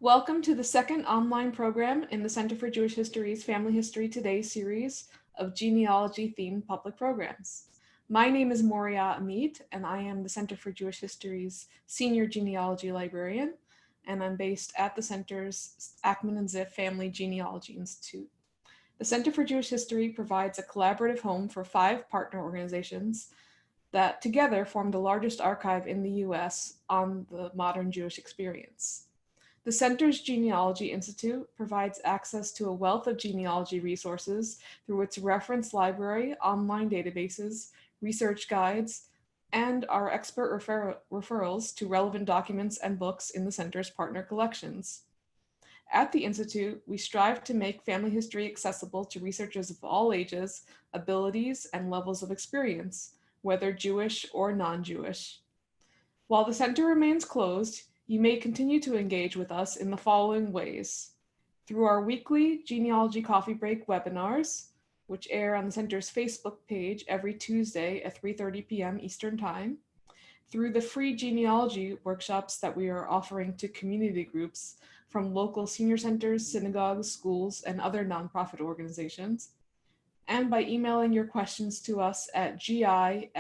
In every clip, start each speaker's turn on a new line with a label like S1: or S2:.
S1: Welcome to the second online program in the Center for Jewish History's Family History Today series of genealogy-themed public programs. My name is Moria Amit, and I am the Center for Jewish History's Senior Genealogy Librarian, and I'm based at the Center's Ackman and Ziff Family Genealogy Institute. The Center for Jewish History provides a collaborative home for 5 partner organizations that together form the largest archive in the US on the modern Jewish experience. The Center's Genealogy Institute provides access to a wealth of genealogy resources through its reference library, online databases, research guides, and our expert referrals to relevant documents and books in the Center's partner collections. At the Institute, we strive to make family history accessible to researchers of all ages, abilities, and levels of experience, whether Jewish or non-Jewish. While the Center remains closed, you may continue to engage with us in the following ways: through our weekly Genealogy Coffee Break webinars, which air on the Center's Facebook page every Tuesday at 3:30 p.m. Eastern Time, through the free genealogy workshops that we are offering to community groups from local senior centers, synagogues, schools, and other nonprofit organizations, and by emailing your questions to us at gi@cjh.org.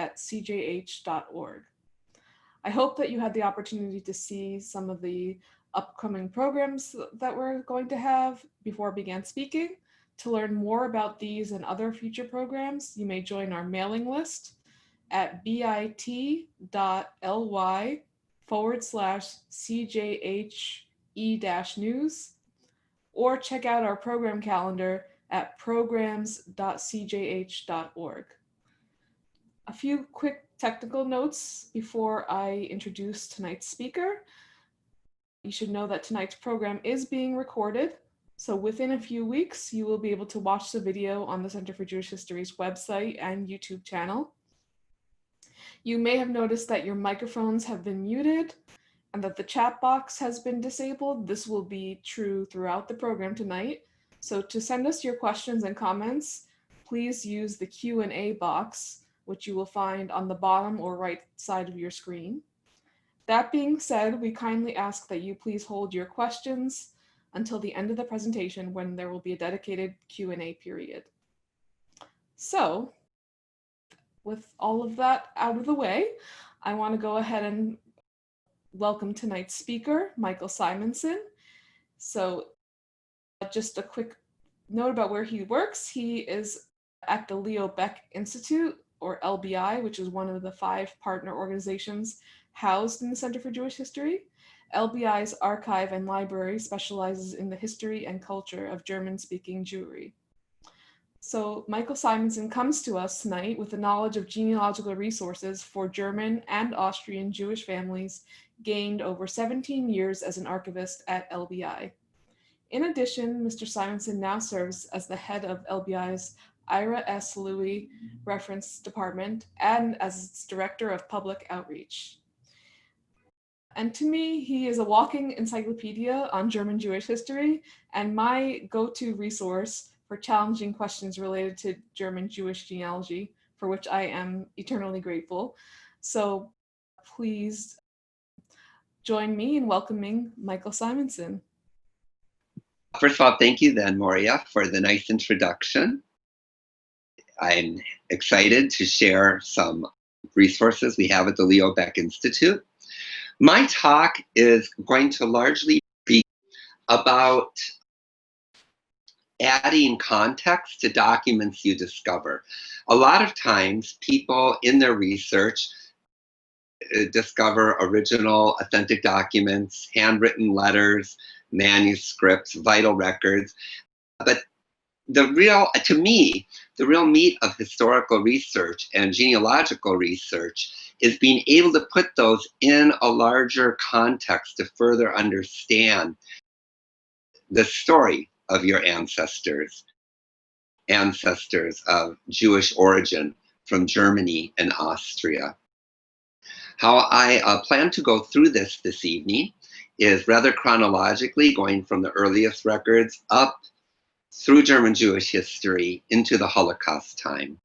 S1: I hope that you had the opportunity to see some of the upcoming programs that we're going to have before I began speaking. To learn more about these and other future programs, you may join our mailing list at bit.ly/CJHE-news, or check out our program calendar at programs.cjh.org. A few quick technical notes before I introduce tonight's speaker. You should know that tonight's program is being recorded, so within a few weeks, you will be able to watch the video on the Center for Jewish History's website and YouTube channel. You may have noticed that your microphones have been muted and that the chat box has been disabled. This will be true throughout the program tonight. So to send us your questions and comments, please use the Q&A box, which you will find on the bottom or right side of your screen. That being said, we kindly ask that you please hold your questions until the end of the presentation, when there will be a dedicated Q&A period. So, with all of that out of the way, I want to go ahead and welcome tonight's speaker, Michael Simonson. So, just a quick note about where he works. He is at the Leo Baeck Institute, or LBI, which is one of the 5 partner organizations housed in the Center for Jewish History. LBI's archive and library specializes in the history and culture of German-speaking Jewry. So Michael Simonson comes to us tonight with the knowledge of genealogical resources for German and Austrian Jewish families gained over 17 years as an archivist at LBI. In addition, Mr. Simonson now serves as the head of LBI's Ira S. Louie Reference Department and as its Director of Public Outreach. And to me, he is a walking encyclopedia on German Jewish history and my go-to resource for challenging questions related to German Jewish genealogy, for which I am eternally grateful. So please join me in welcoming Michael Simonson.
S2: First of all, thank you then, Moria, for the nice introduction. I'm excited to share some resources we have at the Leo Baeck Institute. My talk is going to largely be about adding context to documents you discover. A lot of times, people in their research discover original, authentic documents, handwritten letters, manuscripts, vital records, but to me, the real meat of historical research and genealogical research is being able to put those in a larger context to further understand the story of your ancestors of Jewish origin from Germany and Austria. How I plan to go through this evening is rather chronologically, going from the earliest records up through German Jewish history into the Holocaust time.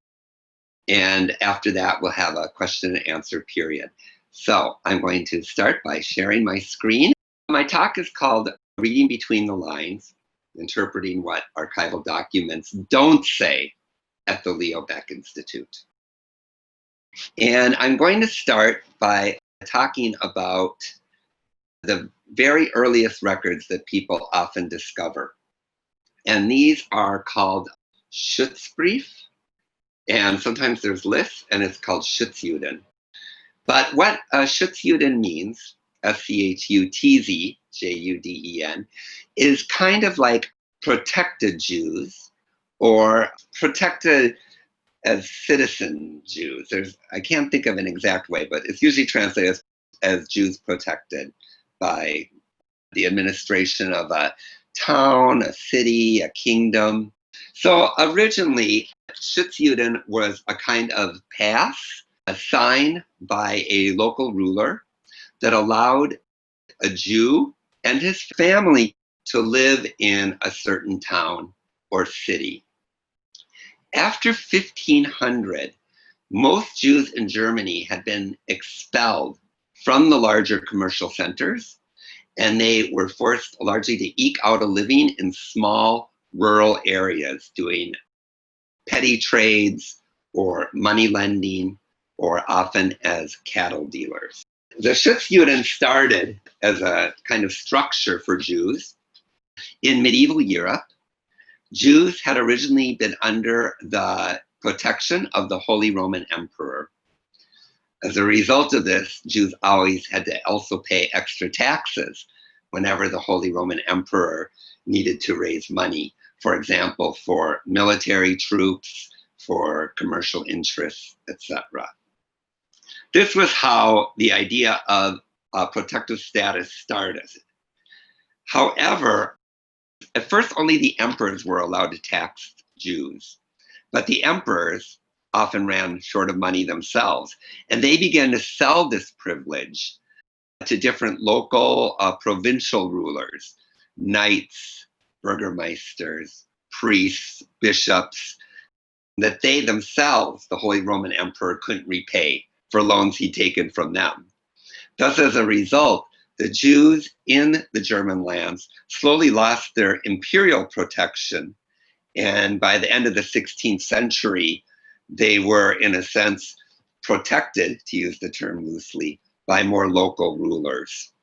S2: And after that, we'll have a question and answer period. So I'm going to start by sharing my screen. My talk is called reading between the lines, interpreting what archival documents don't say at the Leo Baeck Institute. And I'm going to start by talking about the very earliest records that people often discover. And these are called schutzbrief, and sometimes there's lists, and it's called Schutzjuden. But what Schutzjuden means, Schutz, Juden, is kind of like protected Jews or protected as citizen Jews. I can't think of an exact way, but it's usually translated as Jews protected by the administration of a town, a city, a kingdom. So originally, Schutzjuden was a kind of pass, a sign by a local ruler that allowed a Jew and his family to live in a certain town or city. After 1500, most Jews in Germany had been expelled from the larger commercial centers, and they were forced largely to eke out a living in small rural areas, doing petty trades or money lending, or often as cattle dealers. The Schutzjuden started as a kind of structure for Jews. In medieval Europe, Jews had originally been under the protection of the Holy Roman Emperor. As a result of this, Jews always had to also pay extra taxes whenever the Holy Roman Emperor needed to raise money, for example, for military troops, for commercial interests, etc. This was how the idea of protective status started. However, at first only the emperors were allowed to tax Jews, but the emperors often ran short of money themselves, and they began to sell this privilege to different local provincial rulers, knights, burgermeisters, priests, bishops, that they themselves, the Holy Roman Emperor, couldn't repay for loans he'd taken from them. Thus, as a result, the Jews in the German lands slowly lost their imperial protection, and by the end of the 16th century, they were, in a sense, protected, to use the term loosely, by more local rulers.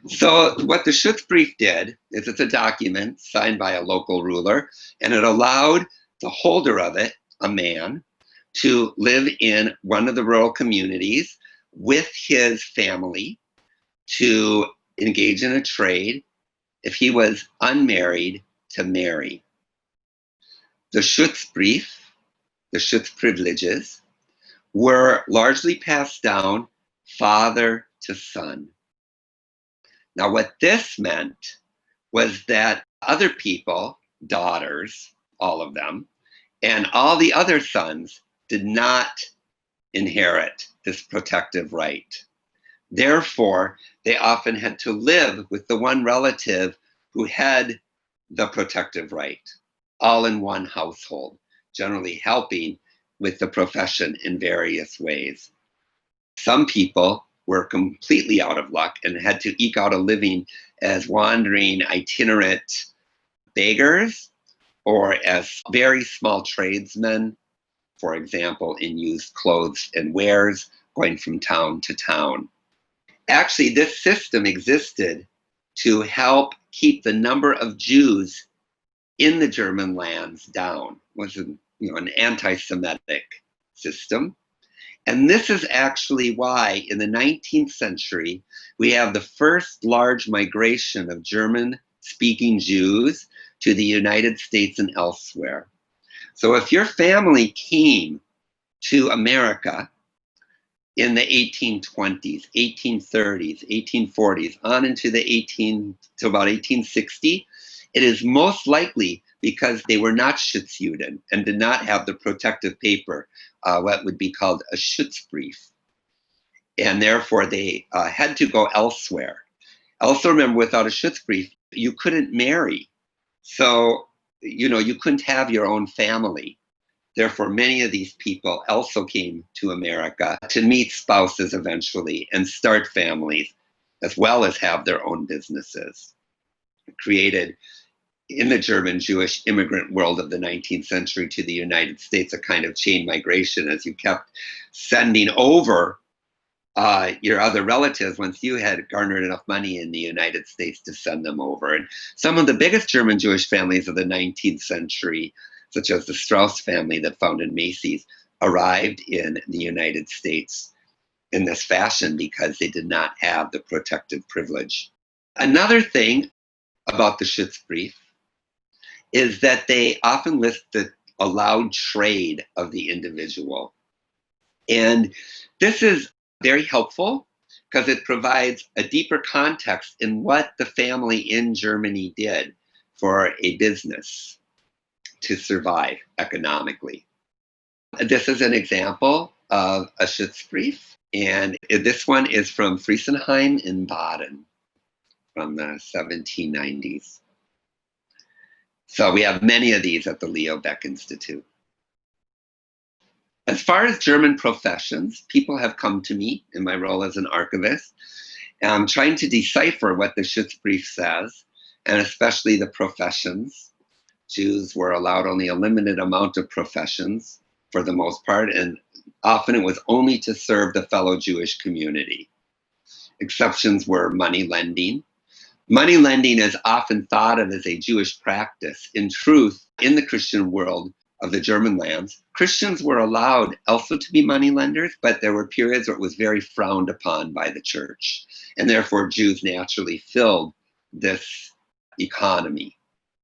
S2: So what the Schutzbrief did is it's a document signed by a local ruler, and it allowed the holder of it, a man, to live in one of the rural communities with his family, to engage in a trade, if he was unmarried, to marry. The Schutzbrief, the Schutzprivileges, were largely passed down father to son. Now, what this meant was that other people, daughters, all of them, and all the other sons did not inherit this protective right. Therefore, they often had to live with the one relative who had the protective right, all in one household, generally helping with the profession in various ways. Some people were completely out of luck and had to eke out a living as wandering itinerant beggars or as very small tradesmen, for example, in used clothes and wares, going from town to town. Actually, this system existed to help keep the number of Jews in the German lands down. It was an anti-Semitic system. And this is actually why in the 19th century, we have the first large migration of German-speaking Jews to the United States and elsewhere. So if your family came to America in the 1820s, 1830s, 1840s, on into to about 1860, it is most likely because they were not Schutzjuden and did not have the protective paper, what would be called a Schutzbrief. And therefore, they had to go elsewhere. Also, remember, without a Schutzbrief, you couldn't marry. So, you couldn't have your own family. Therefore, many of these people also came to America to meet spouses eventually and start families, as well as have their own businesses. created in the German Jewish immigrant world of the 19th century to the United States a kind of chain migration as you kept sending over your other relatives once you had garnered enough money in the United States to send them over. And some of the biggest German Jewish families of the 19th century, such as the Strauss family that founded Macy's, arrived in the United States in this fashion because they did not have the protective privilege. Another thing about the schutzbrief is that they often list the allowed trade of the individual. And this is very helpful because it provides a deeper context in what the family in Germany did for a business to survive economically. This is an example of a schutzbrief, and this one is from Friesenheim in Baden from the 1790s. So we have many of these at the Leo Baeck Institute. As far as German professions, people have come to me in my role as an archivist, trying to decipher what the schutzbrief says, and especially the professions. Jews were allowed only a limited amount of professions for the most part, and often it was only to serve the fellow Jewish community. Exceptions were money lending. Money lending is often thought of as a Jewish practice. In truth, in the Christian world of the German lands, Christians were allowed also to be money lenders, but there were periods where it was very frowned upon by the church. And therefore, Jews naturally filled this economy.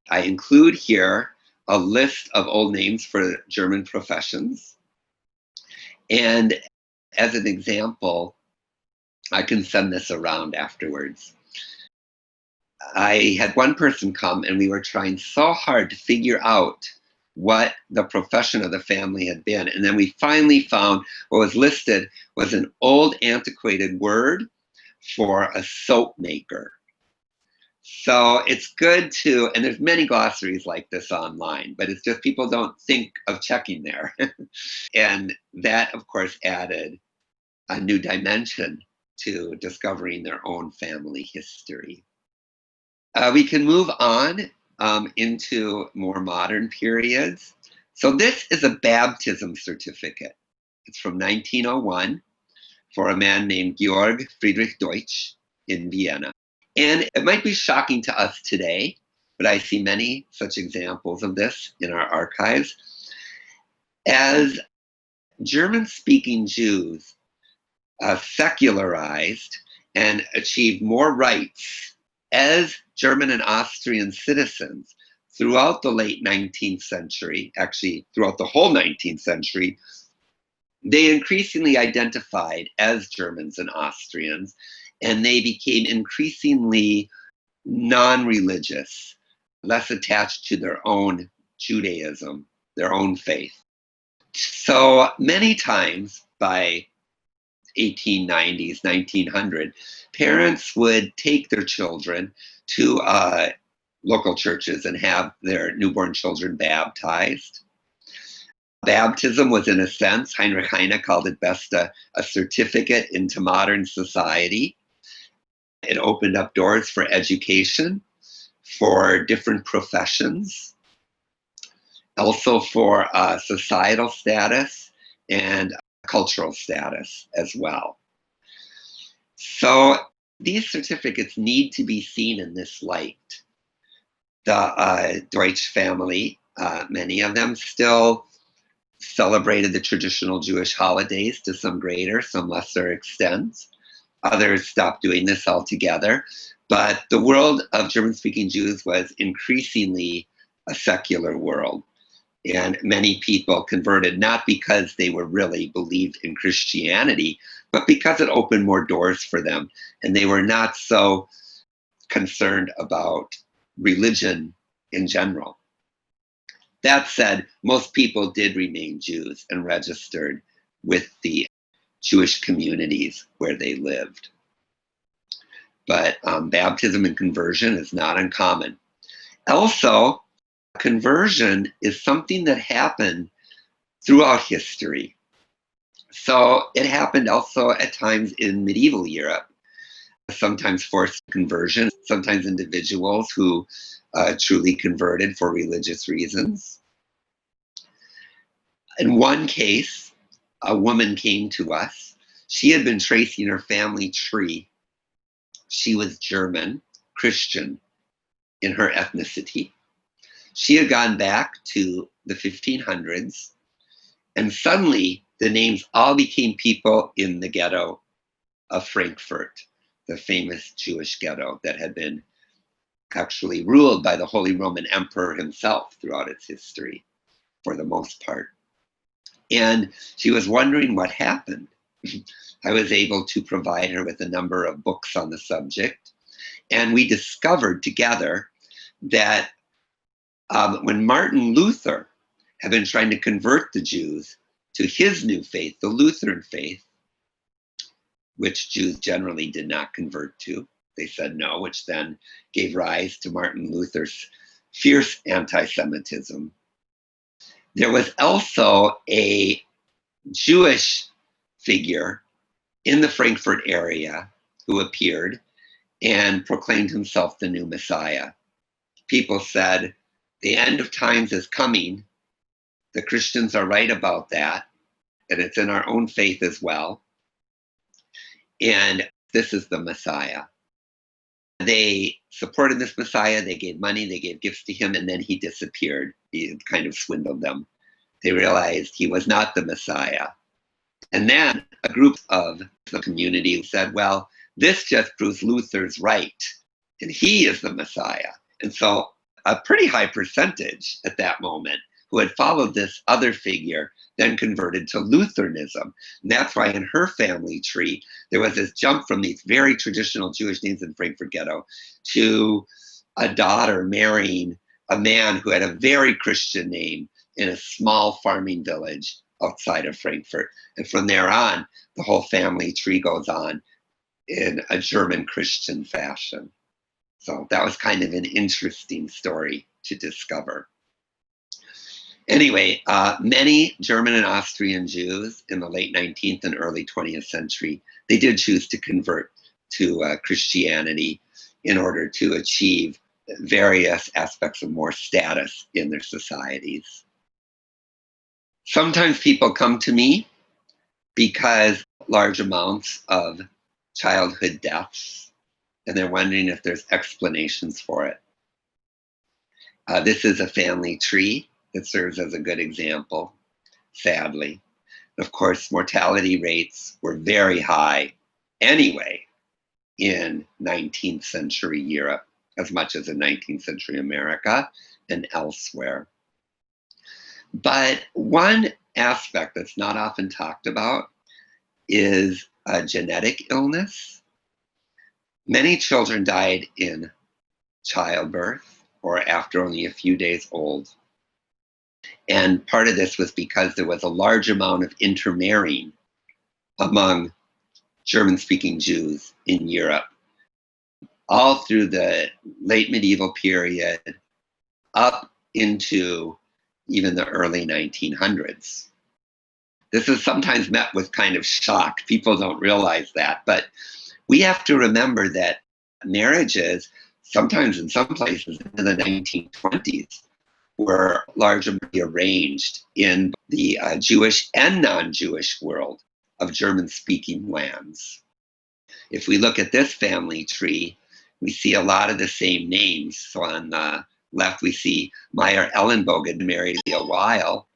S2: I include here a list of old names for German professions. And as an example, I can send this around afterwards. I had one person come and we were trying so hard to figure out what the profession of the family had been. And then we finally found what was listed was an old antiquated word for a soap maker. So it's good to, and there's many glossaries like this online, but it's just people don't think of checking there. And that, of course, added a new dimension to discovering their own family history. We can move on into more modern periods. So this is a baptism certificate. It's from 1901 for a man named Georg Friedrich Deutsch in Vienna. And it might be shocking to us today, but I see many such examples of this in our archives. As German-speaking Jews secularized and achieved more rights as German and Austrian citizens throughout the late 19th century, actually throughout the whole 19th century, they increasingly identified as Germans and Austrians, and they became increasingly non-religious, less attached to their own Judaism, their own faith. So many times by 1890s, 1900, parents would take their children to local churches and have their newborn children baptized. Baptism was, in a sense, Heinrich Heine called it best a certificate into modern society. It opened up doors for education, for different professions, also for societal status and cultural status as well. So these certificates need to be seen in this light. The Deutsch family, many of them still celebrated the traditional Jewish holidays to some greater, some lesser extent. Others stopped doing this altogether. But the world of German-speaking Jews was increasingly a secular world. And many people converted not because they were really believed in Christianity, but because it opened more doors for them. And they were not so concerned about religion in general. That said, most people did remain Jews and registered with the Jewish communities where they lived. But baptism and conversion is not uncommon. Also, conversion is something that happened throughout history. So it happened also at times in medieval Europe. sometimes forced conversion, sometimes individuals who truly converted for religious reasons. In one case, a woman came to us. She had been tracing her family tree. She was German, Christian in her ethnicity. She had gone back to the 1500s, and suddenly the names all became people in the ghetto of Frankfurt, the famous Jewish ghetto that had been actually ruled by the Holy Roman Emperor himself throughout its history, for the most part. And she was wondering what happened. I was able to provide her with a number of books on the subject. And we discovered together that when Martin Luther had been trying to convert the Jews to his new faith, the Lutheran faith, which Jews generally did not convert to, they said no, which then gave rise to Martin Luther's fierce anti-Semitism. There was also a Jewish figure in the Frankfurt area who appeared and proclaimed himself the new Messiah. People said, the end of times is coming. The Christians are right about that, and it's in our own faith as well. And this is the Messiah. They supported this Messiah, they gave money, they gave gifts to him, and then he disappeared. He kind of swindled them. They realized he was not the Messiah. And then a group of the community said, well, this just proves Luther's right, and he is the Messiah. And so a pretty high percentage at that moment who had followed this other figure then converted to Lutheranism. And that's why in her family tree, there was this jump from these very traditional Jewish names in Frankfurt Ghetto to a daughter marrying a man who had a very Christian name in a small farming village outside of Frankfurt. And from there on, the whole family tree goes on in a German Christian fashion. So that was kind of an interesting story to discover. Anyway, many German and Austrian Jews in the late 19th and early 20th century, they did choose to convert to Christianity in order to achieve various aspects of more status in their societies. Sometimes people come to me because large amounts of childhood deaths, and they're wondering if there's explanations for it. This is a family tree that serves as a good example, sadly. Of course, mortality rates were very high anyway in 19th century Europe, as much as in 19th century America and elsewhere. But one aspect that's not often talked about is a genetic illness. Many children died in childbirth or after only a few days old. And part of this was because there was a large amount of intermarrying among German-speaking Jews in Europe, all through the late medieval period up into even the early 1900s. This is sometimes met with kind of shock. People don't realize that, but we have to remember that marriages, sometimes in some places in the 1920s, were largely arranged in the Jewish and non-Jewish world of German-speaking lands. If we look at this family tree, we see a lot of the same names. So on the left, we see Meyer Ellenbogen married a Weil.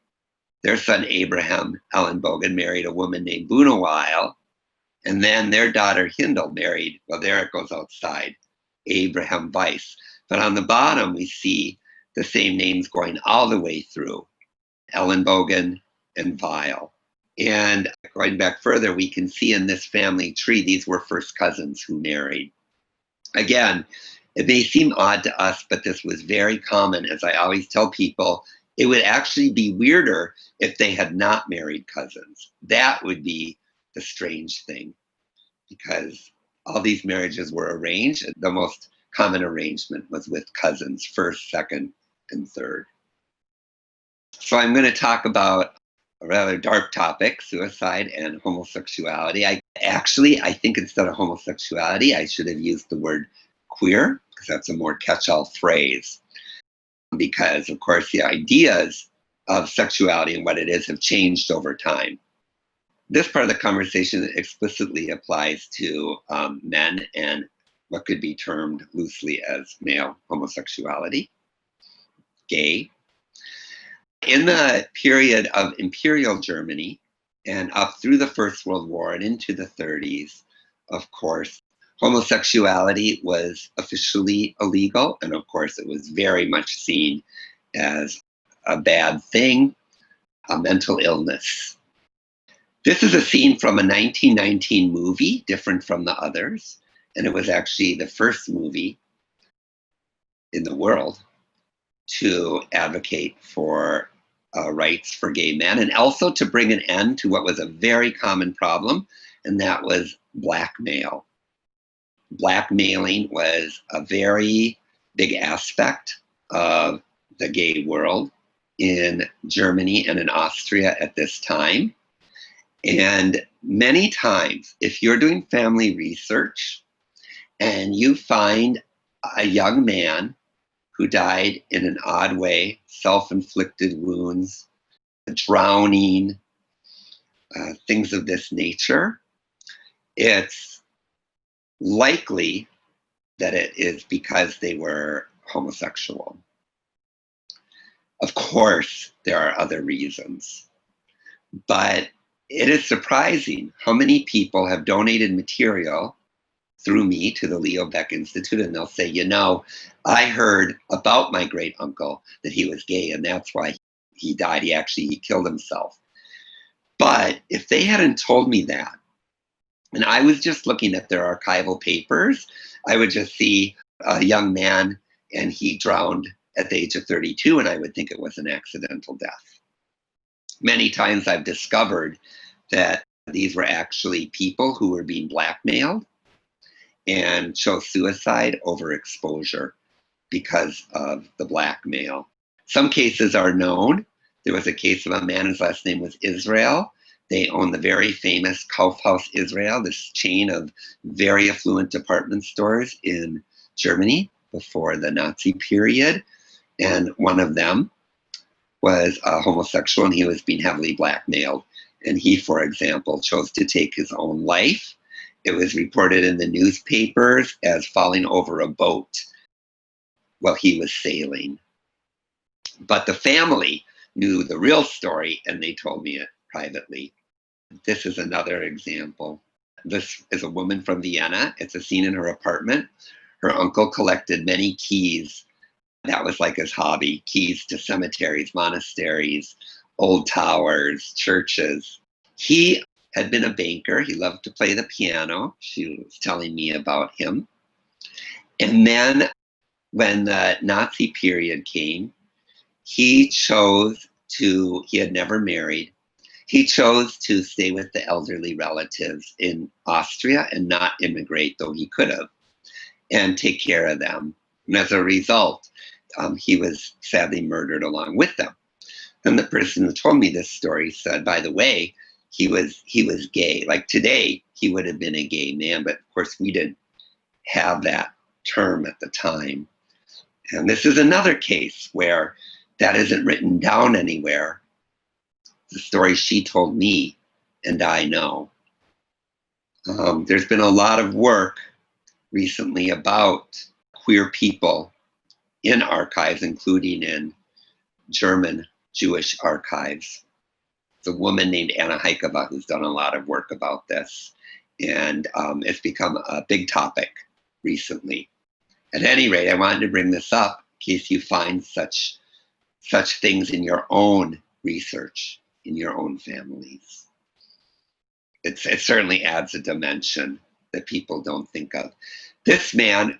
S2: Their son Abraham Ellenbogen married a woman named Buna Weil. And then their daughter Hindel married, well, there it goes outside, Abraham Weiss. But on the bottom, we see the same names going all the way through, Ellenbogen and Weil. And going back further, we can see in this family tree, these were first cousins who married. Again, it may seem odd to us, but this was very common. As I always tell people, it would actually be weirder if they had not married cousins. That would be the strange thing, because all these marriages were arranged. The most common arrangement was with cousins, first, second, and third. So I'm going to talk about a rather dark topic, suicide and homosexuality. I think instead of homosexuality, I should have used the word queer, because that's a more catch-all phrase. Because, of course, the ideas of sexuality and what it is have changed over time. This part of the conversation explicitly applies to men and what could be termed loosely as male homosexuality, gay. In the period of Imperial Germany and up through the First World War and into the 30s, of course, homosexuality was officially illegal. And of course, it was very much seen as a bad thing, a mental illness. This is a scene from a 1919 movie, different from the others. And it was actually the first movie in the world to advocate for rights for gay men, and also to bring an end to what was a very common problem, and that was blackmail. Blackmailing was a very big aspect of the gay world in Germany and in Austria at this time. And many times, if you're doing family research and you find a young man who died in an odd way, self-inflicted wounds, drowning, things of this nature, it's likely that it is because they were homosexual. Of course, there are other reasons, but it is surprising how many people have donated material through me to the Leo Baeck Institute, and they'll say, you know, I heard about my great uncle that he was gay, and that's why he died. He killed himself. But if they hadn't told me that, and I was just looking at their archival papers, I would just see a young man and he drowned at the age of 32, and I would think it was an accidental death. Many times I've discovered that these were actually people who were being blackmailed and chose suicide over exposure because of the blackmail. Some cases are known. There was a case of a man whose last name was Israel. They owned the very famous Kaufhaus Israel, this chain of very affluent department stores in Germany before the Nazi period. And one of them was a homosexual, and he was being heavily blackmailed. And he, for example, chose to take his own life. It was reported in the newspapers as falling over a boat while he was sailing. But the family knew the real story, and they told me it privately. This is another example. This is a woman from Vienna. It's a scene in her apartment. Her uncle collected many keys. That was like his hobby, keys to cemeteries, monasteries, old towers, churches. He had been a banker. He loved to play the piano. She was telling me about him. And then when the Nazi period came, he had never married. He chose to stay with the elderly relatives in Austria and not immigrate, though he could have, and take care of them. And as a result, he was sadly murdered along with them. And the person who told me this story said, by the way, he was gay. Like today, he would have been a gay man, but of course we didn't have that term at the time. And this is another case where that isn't written down anywhere. The story she told me, and I know. There's been a lot of work recently about queer people in archives, including in German Jewish archives. There's a woman named Anna Heikova who's done a lot of work about this, and it's become a big topic recently. At any rate, I wanted to bring this up in case you find such things in your own research, in your own families. It certainly adds a dimension that people don't think of. This man,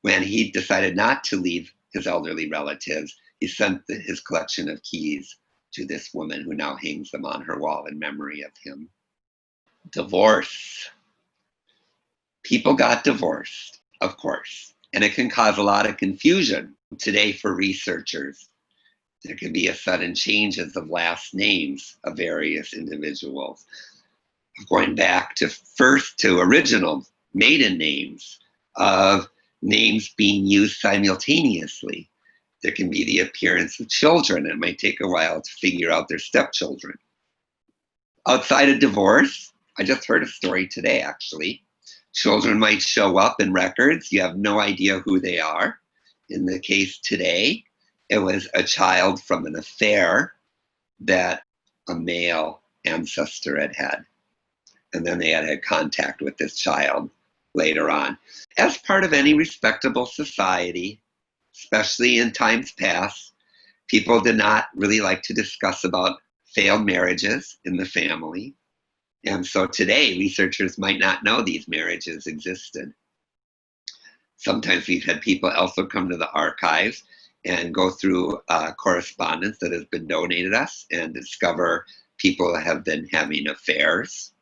S2: when he decided not to leave his elderly relatives, he sent his collection of keys to this woman who now hangs them on her wall in memory of him. Divorce. People got divorced, of course, and it can cause a lot of confusion today for researchers. There can be a sudden changes of last names of various individuals. Going back to original maiden names, of names being used simultaneously. There can be the appearance of children. It might take a while to figure out their stepchildren. Outside of divorce, I just heard a story today, actually. Children might show up in records. You have no idea who they are. In the case today, it was a child from an affair that a male ancestor had had. And then they had contact with this child later on. As part of any respectable society, especially in times past, people did not really like to discuss about failed marriages in the family. And so today, researchers might not know these marriages existed. Sometimes we've had people also come to the archives and go through correspondence that has been donated us and discover people have been having affairs.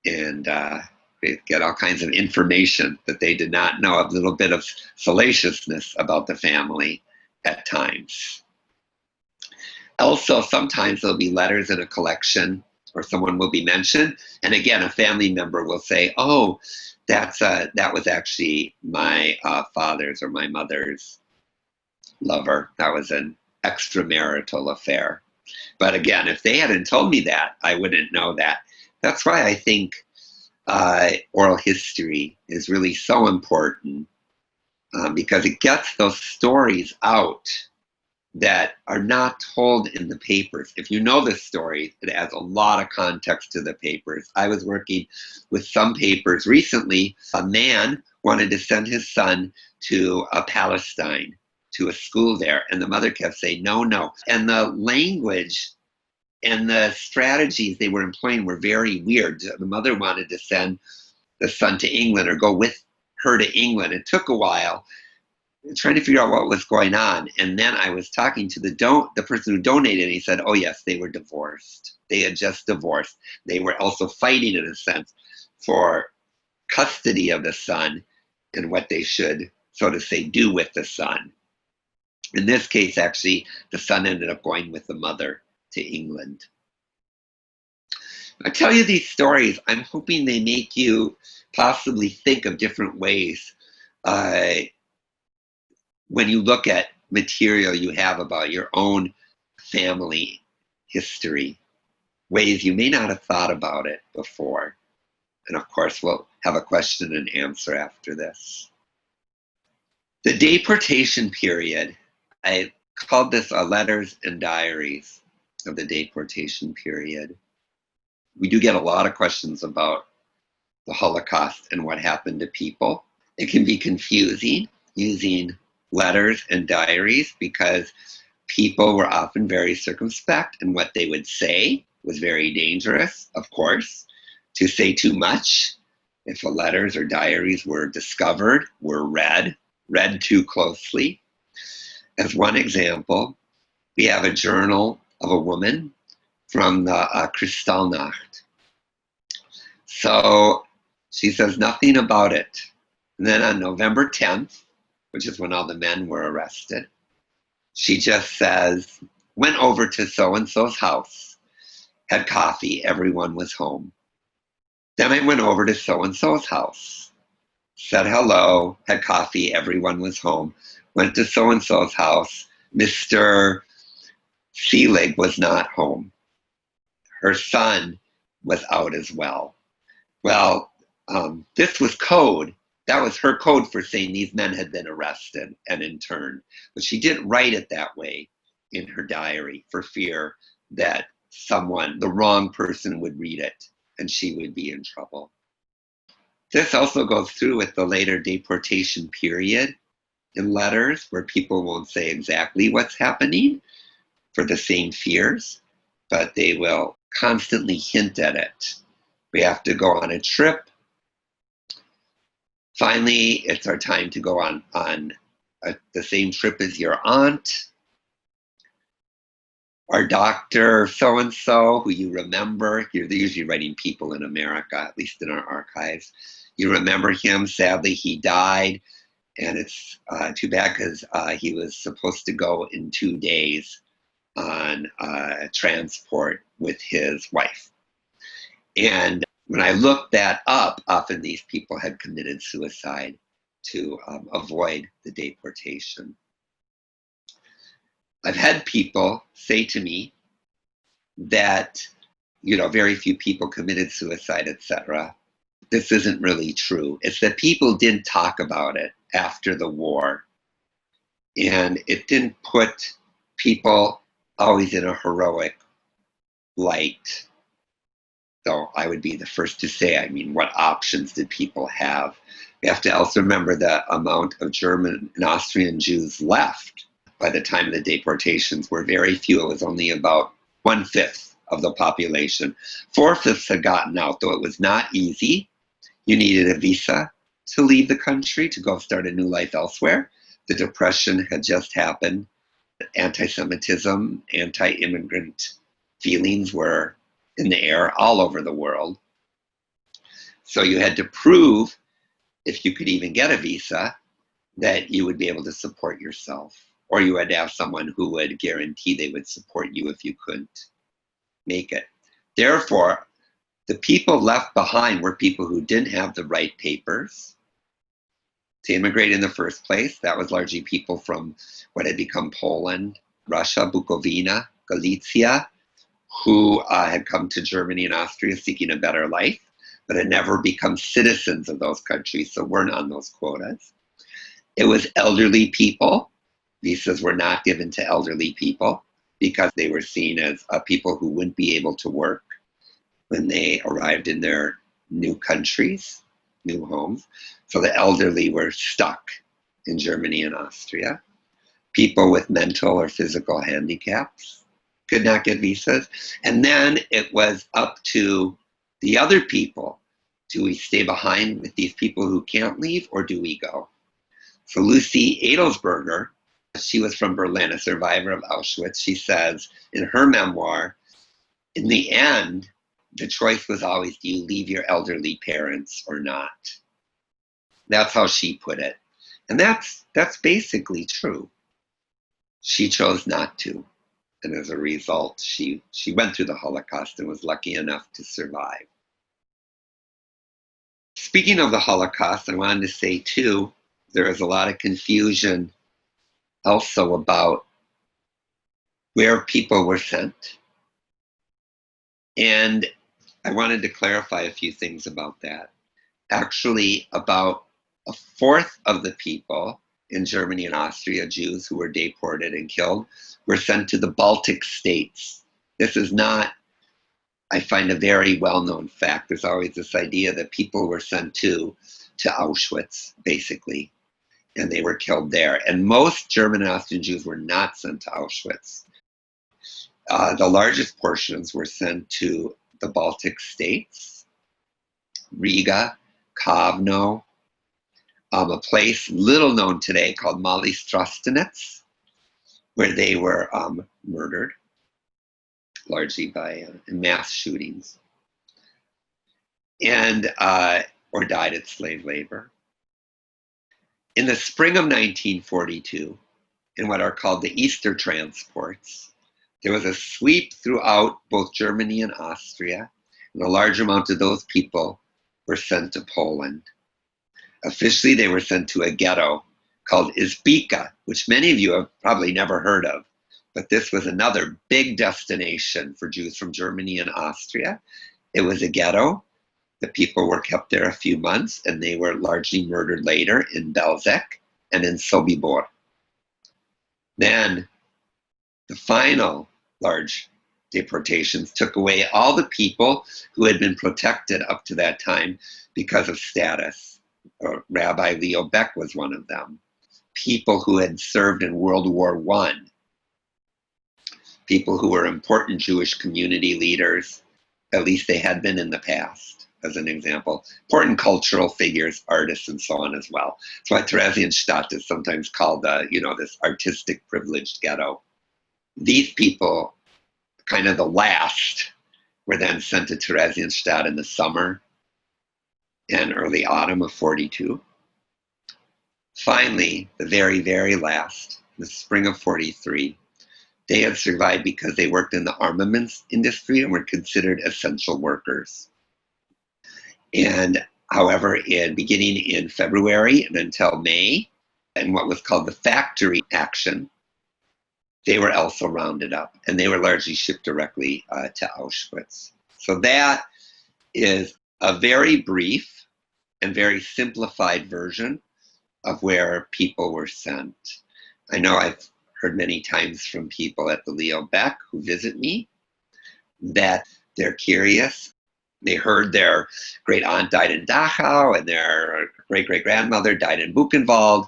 S2: And they get all kinds of information that they did not know, a little bit of salaciousness about the family at times. Also, sometimes there'll be letters in a collection or someone will be mentioned. And again, a family member will say, oh, that was actually my father's or my mother's lover. That was an extramarital affair. But again, if they hadn't told me that, I wouldn't know that. That's why I think oral history is really so important, because it gets those stories out that are not told in the papers. If you know the story, it adds a lot of context to the papers. I was working with some papers recently. A man wanted to send his son to Palestine, to a school there, and the mother kept saying, no, no. And the language and the strategies they were employing were very weird. The mother wanted to send the son to England or go with her to England. It took a while, trying to figure out what was going on. And then I was talking to the person who donated, and he said, oh yes, they were divorced. They had just divorced. They were also fighting, in a sense, for custody of the son and what they should, so to say, do with the son. In this case, actually, the son ended up going with the mother to England. I tell you these stories, I'm hoping they make you possibly think of different ways when you look at material you have about your own family history, ways you may not have thought about it before. And of course, we'll have a question and answer after this. The deportation period, I called this letters and diaries of the deportation period. We do get a lot of questions about the Holocaust and what happened to people. It can be confusing using letters and diaries because people were often very circumspect, and what they would say was very dangerous, of course. To say too much, if the letters or diaries were discovered, were read too closely. As one example, we have a journal of a woman from the Kristallnacht. So she says nothing about it. And then on November 10th, which is when all the men were arrested, she just says, went over to so-and-so's house, had coffee, everyone was home. Then I went over to so-and-so's house, said hello, had coffee, everyone was home. Went to so-and-so's house, Mr. Selig was not home. Her son was out as well. Well, this was code. That was her code for saying these men had been arrested and interned. But she didn't write it that way in her diary for fear that the wrong person would read it and she would be in trouble. This also goes through with the later deportation period in letters, where people won't say exactly what's happening for the same fears, but they will constantly hint at it. We have to go on a trip. Finally, it's our time to go on the same trip as your aunt. Our doctor so-and-so, who you remember, they're usually writing people in America, at least in our archives. You remember him, sadly he died. And it's too bad because he was supposed to go in 2 days on transport with his wife. And when I looked that up, often these people had committed suicide to avoid the deportation. I've had people say to me that, very few people committed suicide, etc. This isn't really true. It's that people didn't talk about it after the war, and it didn't put people always in a heroic light. So I would be the first to say, what options did people have? We have to also remember the amount of German and Austrian Jews left by the time of the deportations were very few. It was only about 1/5 of the population. 4/5 had gotten out, though it was not easy. You needed a visa to leave the country, to go start a new life elsewhere. The Depression had just happened. Anti-Semitism, anti-immigrant feelings were in the air all over the world. So you had to prove, if you could even get a visa, that you would be able to support yourself, or you had to have someone who would guarantee they would support you if you couldn't make it. Therefore, the people left behind were people who didn't have the right papers to immigrate in the first place. That was largely people from what had become Poland, Russia, Bukovina, Galicia, who had come to Germany and Austria seeking a better life, but had never become citizens of those countries, so weren't on those quotas. It was elderly people. Visas were not given to elderly people because they were seen as people who wouldn't be able to work when they arrived in their new countries, new homes. So the elderly were stuck in Germany and Austria. People with mental or physical handicaps could not get visas. And then it was up to the other people. Do we stay behind with these people who can't leave, or do we go? So Lucy Adelsberger, she was from Berlin, a survivor of Auschwitz. She says in her memoir, in the end, the choice was always, do you leave your elderly parents or not? That's how she put it. And that's basically true. She chose not to. And as a result, she went through the Holocaust and was lucky enough to survive. Speaking of the Holocaust, I wanted to say too, there is a lot of confusion also about where people were sent. And I wanted to clarify a few things about that. Actually, about 1/4 of the people in Germany and Austria, Jews who were deported and killed, were sent to the Baltic states. This is not, I find, a very well-known fact. There's always this idea that people were sent to Auschwitz, basically, and they were killed there. And most German and Austrian Jews were not sent to Auschwitz. The largest portions were sent to the Baltic states, Riga, Kovno, a place little known today called Mali Strastenitz, where they were murdered, largely by mass shootings, and or died at slave labor. In the spring of 1942, in what are called the Easter transports, there was a sweep throughout both Germany and Austria, and a large amount of those people were sent to Poland. Officially, they were sent to a ghetto called Izbica, which many of you have probably never heard of. But this was another big destination for Jews from Germany and Austria. It was a ghetto. The people were kept there a few months, and they were largely murdered later in Belzec and in Sobibor. Then the final large deportations took away all the people who had been protected up to that time because of status. Rabbi Leo Beck was one of them. People who had served in World War I, people who were important Jewish community leaders, at least they had been in the past, as an example. Important cultural figures, artists, and so on as well. That's why Theresienstadt is sometimes called, this artistic privileged ghetto. These people, kind of the last, were then sent to Theresienstadt in the summer and early autumn of 42. Finally, the very, very last, the spring of 43, they had survived because they worked in the armaments industry and were considered essential workers. And however, beginning in February and until May, in what was called the factory action, they were also rounded up and they were largely shipped directly to Auschwitz. So that is a very brief and very simplified version of where people were sent. I know I've heard many times from people at the Leo Beck who visit me that they're curious. They heard their great aunt died in Dachau and their great great grandmother died in Buchenwald.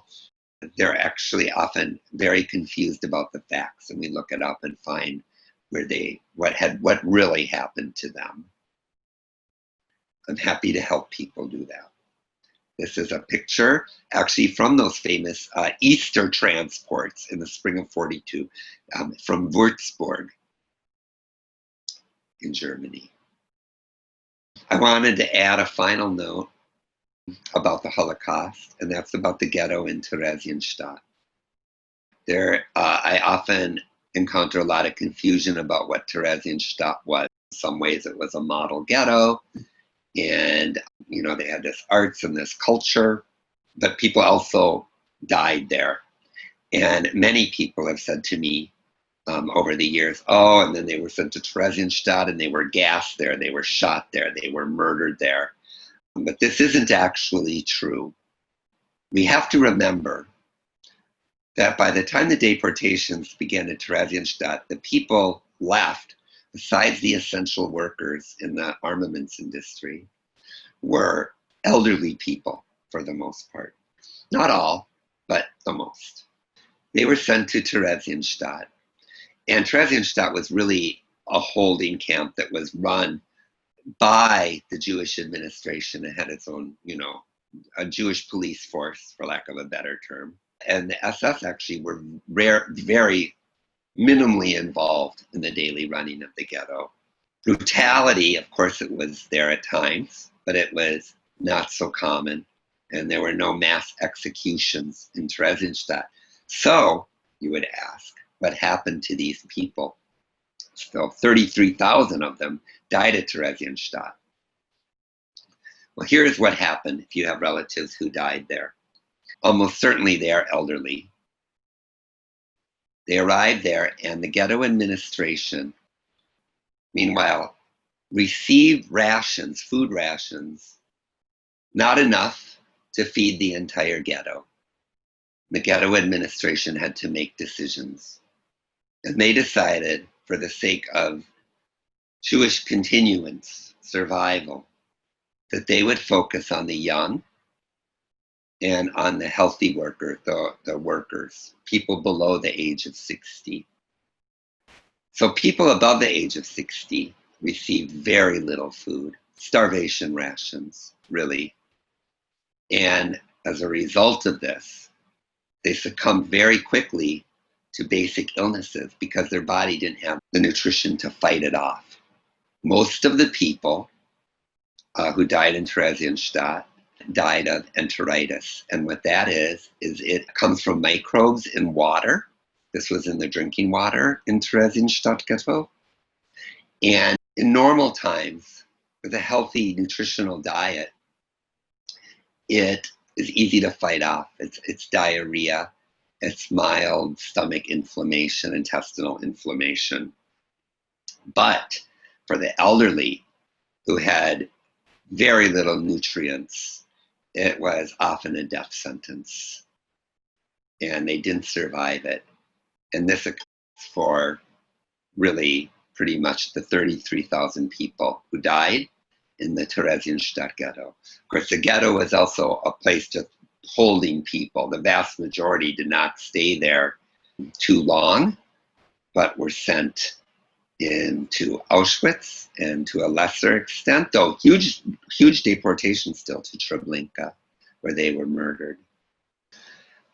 S2: They're actually often very confused about the facts, and we look it up and find what really happened to them. I'm happy to help people do that. This is a picture actually from those famous Easter transports in the spring of 42 from Würzburg in Germany. I wanted to add a final note about the Holocaust, and that's about the ghetto in Theresienstadt. I often encounter a lot of confusion about what Theresienstadt was. In some ways it was a model ghetto, and they had this arts and this culture, but people also died there. And many people have said to me over the years, oh, and then they were sent to Theresienstadt and they were gassed there, they were shot there, they were murdered there. But this isn't actually true. We have to remember that by the time the deportations began in Theresienstadt, the people left, besides the essential workers in the armaments industry, were elderly people for the most part. Not all, but the most. They were sent to Theresienstadt. And Theresienstadt was really a holding camp that was run by the Jewish administration. It had its own, a Jewish police force, for lack of a better term. And the SS actually were very minimally involved in the daily running of the ghetto. Brutality, of course, it was there at times, but it was not so common. And there were no mass executions in Theresienstadt. So you would ask, what happened to these people? So 33,000 of them died at Theresienstadt. Well, here's what happened if you have relatives who died there. Almost certainly they are elderly. They arrived there, and the ghetto administration, meanwhile, received rations, food rations, not enough to feed the entire ghetto. The ghetto administration had to make decisions. And they decided, for the sake of Jewish continuance, survival, that they would focus on the young and on the healthy workers, the workers, people below the age of 60. So people above the age of 60 received very little food, starvation rations, really. And as a result of this, they succumbed very quickly to basic illnesses because their body didn't have the nutrition to fight it off. Most of the people who died in Theresienstadt died of enteritis. And what that is it comes from microbes in water. This was in the drinking water in Theresienstadt Ghetto. And in normal times, with a healthy nutritional diet, it is easy to fight off. It's diarrhea, it's mild stomach inflammation, intestinal inflammation. But for the elderly who had very little nutrients, it was often a death sentence. And they didn't survive it. And this accounts for really pretty much the 33,000 people who died in the Theresienstadt ghetto. Of course, the ghetto was also a place just holding people. The vast majority did not stay there too long, but were sent into Auschwitz and to a lesser extent, though huge deportation still, to Treblinka, where they were murdered.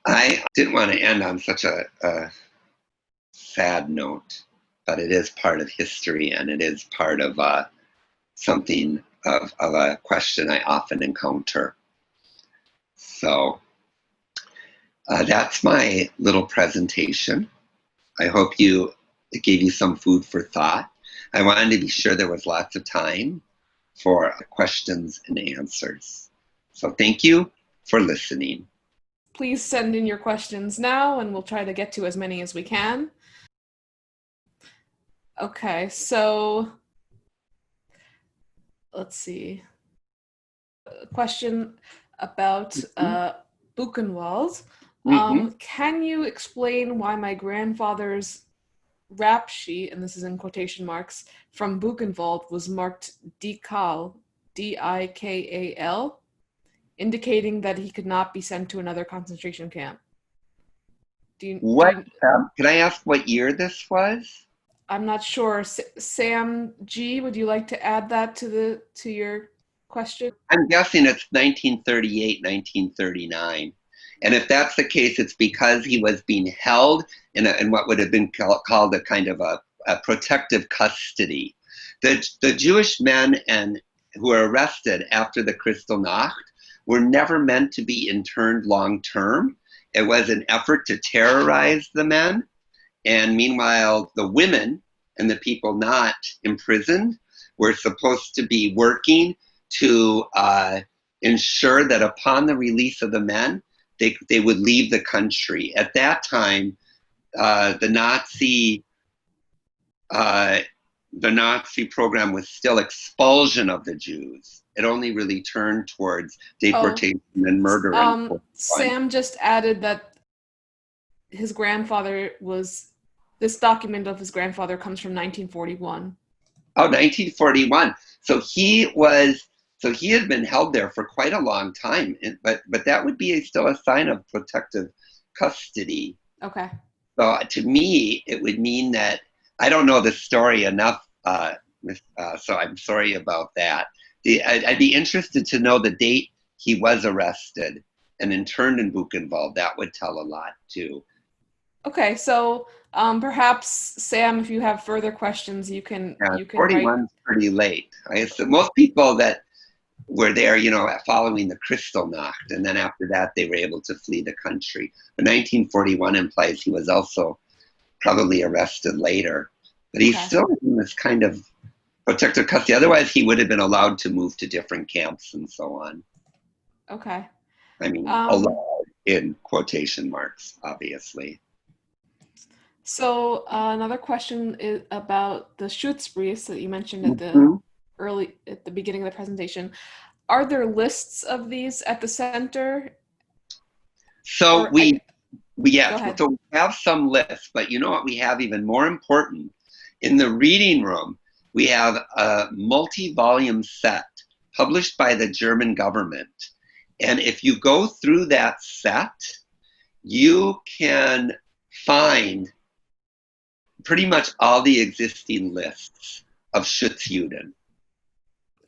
S2: I didn't want to end on such a sad note, but it is part of history, and it is part of something of a question I often encounter. So That's my little presentation. I hope it gave you some food for thought. I wanted to be sure there was lots of time for questions and answers. So thank you for listening.
S1: Please send in your questions now, and we'll try to get to as many as we can. Okay, so let's see. A question about Buchenwald. Can you explain why my grandfather's rap sheet, and this is in quotation marks, from Buchenwald was marked Dikal, Dikal, indicating that he could not be sent to another concentration camp?
S2: Can I ask what year this was?
S1: I'm not sure. Sam G, would you like to add that to your question?
S2: I'm guessing it's 1938, 1939. And if that's the case, it's because he was being held in what would have been called a kind of a protective custody. The Jewish men who were arrested after the Kristallnacht were never meant to be interned long term. It was an effort to terrorize the men. And meanwhile, the women and the people not imprisoned were supposed to be working to ensure that upon the release of the men, they would leave the country. At that time, the Nazi program was still expulsion of the Jews. It only really turned towards deportation and murder.
S1: Sam just added that his grandfather this document of his grandfather comes from 1941.
S2: Oh, 1941. So he had been held there for quite a long time, but that would be still a sign of protective custody.
S1: Okay.
S2: So to me, it would mean that I don't know the story enough, so I'm sorry about that. I'd be interested to know the date he was arrested and interned in Buchenwald. That would tell a lot too.
S1: Okay, so perhaps Sam, if you have further questions, you can.
S2: 41's pretty late. I assume most people that were there, following the Kristallnacht, and then after that they were able to flee the country. But 1941 implies he was also probably arrested later. But he's still in this kind of protective custody. Otherwise, he would have been allowed to move to different camps and so on.
S1: Okay.
S2: I mean, allowed in quotation marks, obviously.
S1: So another question is about the schutzbriefs that you mentioned at the beginning of the presentation. Are there lists of these at the center?
S2: So we have some lists, but you know what we have even more important? In the reading room, we have a multi-volume set published by the German government. And if you go through that set, you can find pretty much all the existing lists of Schutzjuden.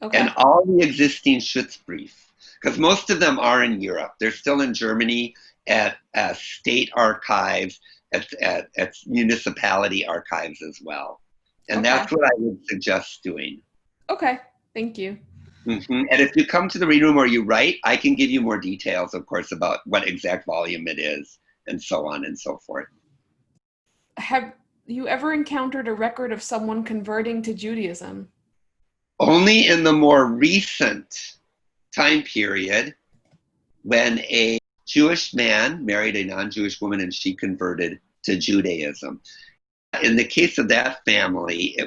S2: Okay. And all the existing schutzbrief, because most of them are in Europe. They're still in Germany at state archives, at municipality archives as well. And that's what I would suggest doing.
S1: Okay, thank you.
S2: And if you come to the reading room or you write, I can give you more details, of course, about what exact volume it is and so on and so forth.
S1: Have you ever encountered a record of someone converting to Judaism?
S2: Only in the more recent time period, when a Jewish man married a non-Jewish woman and she converted to Judaism. In the case of that family,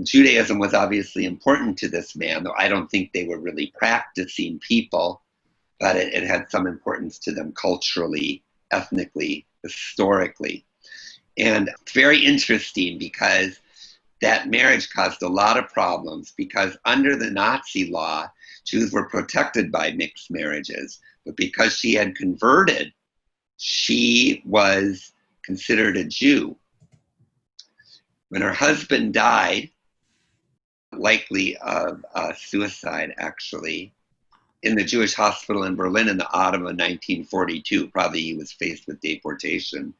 S2: Judaism was obviously important to this man, though I don't think they were really practicing people, but it had some importance to them culturally, ethnically, historically. And it's very interesting because that marriage caused a lot of problems, because under the Nazi law, Jews were protected by mixed marriages. But because she had converted, she was considered a Jew. When her husband died, likely of suicide actually, in the Jewish hospital in Berlin in the autumn of 1942, probably he was faced with deportation,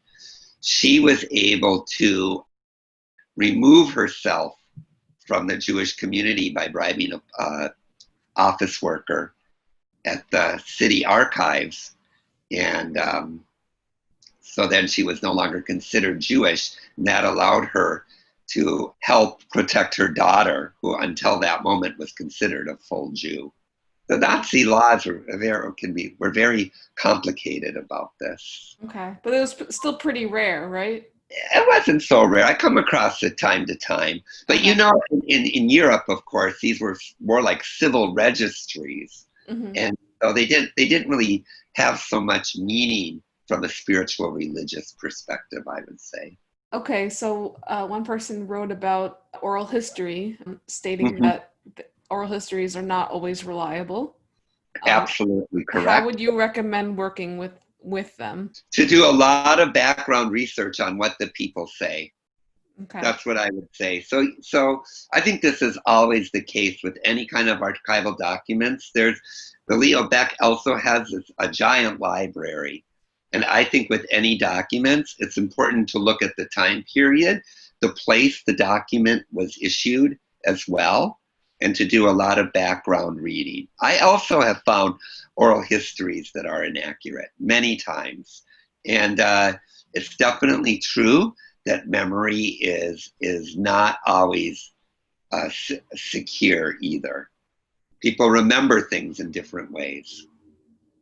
S2: she was able to remove herself from the Jewish community by bribing an office worker at the city archives. And So then she was no longer considered Jewish, and that allowed her to help protect her daughter, who until that moment was considered a full Jew. The Nazi laws were very complicated about this.
S1: Okay, but it was still pretty rare, right?
S2: It wasn't so rare. I come across it time to time. But
S1: Okay.
S2: in Europe, of course, these were more like civil registries.
S1: Hmm.
S2: And so they didn't really have so much meaning from a spiritual religious perspective, I would say.
S1: Okay, so one person wrote about oral history, stating
S2: Mhm.
S1: that oral histories are not always reliable. Um,
S2: Absolutely
S1: how
S2: correct.
S1: would you recommend working with them?
S2: To do a lot of background research on what the people say.
S1: Okay.
S2: That's what I would say. So I think this is always the case with any kind of archival documents. The Leo Beck also has a giant library. And I think with any documents, it's important to look at the time period, the place the document was issued as well, and to do a lot of background reading. I also have found oral histories that are inaccurate many times. And it's definitely true that memory is not always secure either. People remember things in different ways.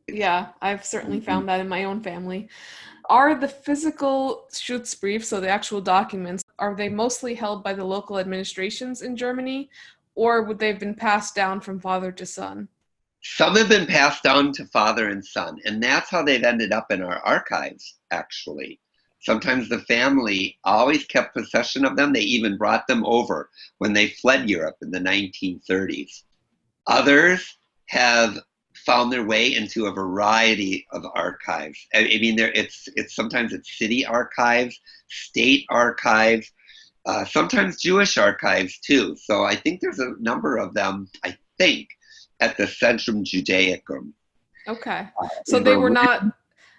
S1: Yeah, I've certainly
S2: Mhm.
S1: found that in my own family. Are the physical schutzbriefs, so the actual documents, are they mostly held by the local administrations in Germany, or would they have been passed down from father to son?
S2: Some have been passed down to father and son, and that's how they've ended up in our archives, actually. Sometimes the family always kept possession of them. They even brought them over when they fled Europe in the 1930s. Others have found their way into a variety of archives. I mean, it's sometimes it's city archives, state archives, sometimes Jewish archives too. So I think there's a number of them. I think at the Centrum Judaicum
S1: Okay. So
S2: in
S1: they were
S2: Berlin.
S1: not,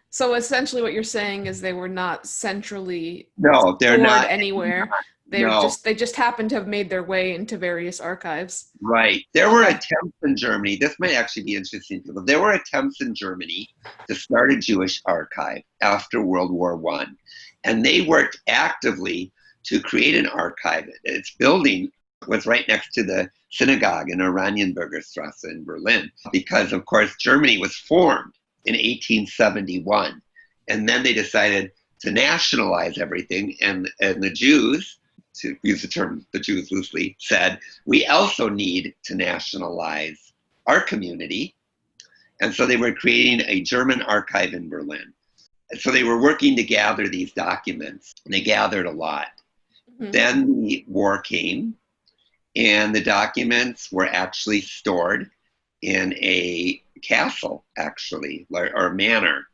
S1: so essentially what you're saying is they were not centrally
S2: No, they're
S1: stored
S2: not.
S1: anywhere.
S2: No,
S1: They just happened to have made their way into various archives.
S2: right. There were
S1: Okay.
S2: attempts in Germany. This might actually be interesting to people. There were attempts in Germany to start a Jewish archive after World War One, and they worked actively to create an archive. Its building was right next to the synagogue in Oranienburger Strasse in Berlin, because of course Germany was formed in 1871, and then they decided to nationalize everything, and the Jews, to use the term the Jews loosely, said, we also need to nationalize our community. And so they were creating a German archive in Berlin. And so they were working to gather these documents. And they gathered a lot.
S1: Mhm.
S2: Then the war came, and the documents were actually stored in a castle, actually, or manor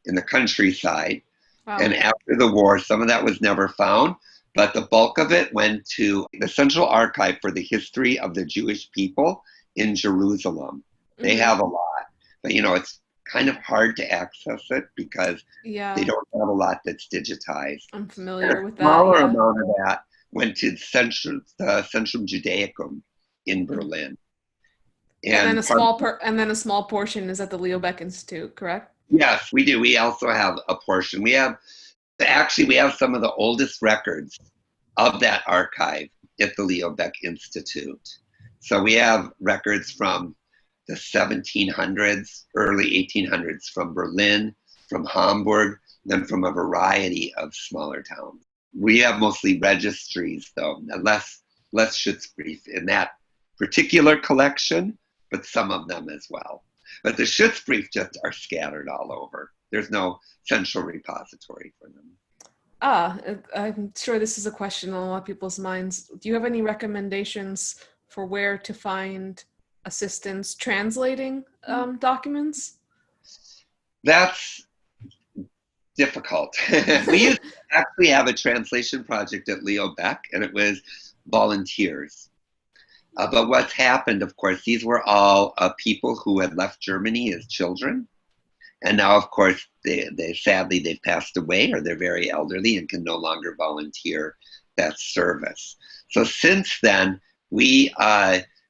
S2: in the countryside.
S1: Wow.
S2: And after the war, some of that was never found, but the bulk of it went to the Central Archive for the History of the Jewish People in Jerusalem. They
S1: Hmm.
S2: have a lot, but it's kind of hard to access it because they
S1: Yeah,
S2: don't have a lot that's digitized.
S1: I'm
S2: And
S1: familiar
S2: a
S1: with that.
S2: smaller
S1: Yeah.
S2: amount of that went to Centrum Judaicum in
S1: Mhm.
S2: Berlin. And
S1: And then a small portion is at the Leo Beck Institute, correct?
S2: yes, we do. We also have a portion. We have some of the oldest records of that archive at the Leo Beck Institute. So we have records from the 1700s, early 1800s, from Berlin, from Hamburg, then from a variety of smaller towns. We have mostly registries, though, less schutzbrief in that particular collection, but some of them as well. But the schutzbrief just are scattered all over. There's no central repository for them.
S1: I'm sure this is a question on a lot of people's minds. Do you have any recommendations for where to find assistance translating documents?
S2: That's difficult. We used to actually have a translation project at Leo Beck, and it was volunteers. But what's happened, of course, these were all people who had left Germany as children, and now, of course, they sadly they've passed away, or they're very elderly and can no longer volunteer that service. So since then, we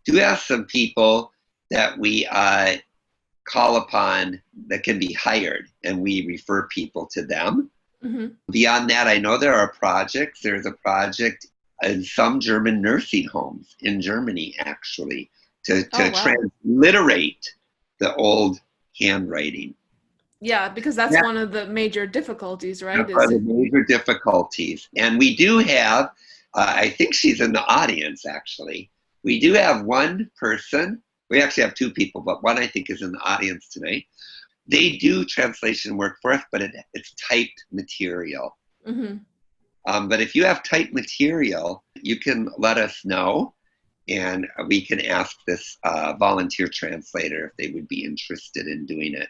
S2: do have some people that we call upon that can be hired, and we refer people to them
S1: Mhm.
S2: Beyond that, I know there are projects. There's a project in some German nursing homes in Germany, actually, to
S1: Oh, wow.
S2: transliterate the old handwriting.
S1: Yeah, because that's
S2: Yeah,
S1: one of the major difficulties, right?
S2: that's one
S1: Is
S2: of the
S1: it?
S2: major difficulties. And we do have, I think she's in the audience, actually. We do have one person. We actually have two people, but one I think is in the audience tonight. They do translation work for us, but it's typed material.
S1: Mhm.
S2: But if you have typed material, you can let us know, and we can ask this volunteer translator if they would be interested in doing it.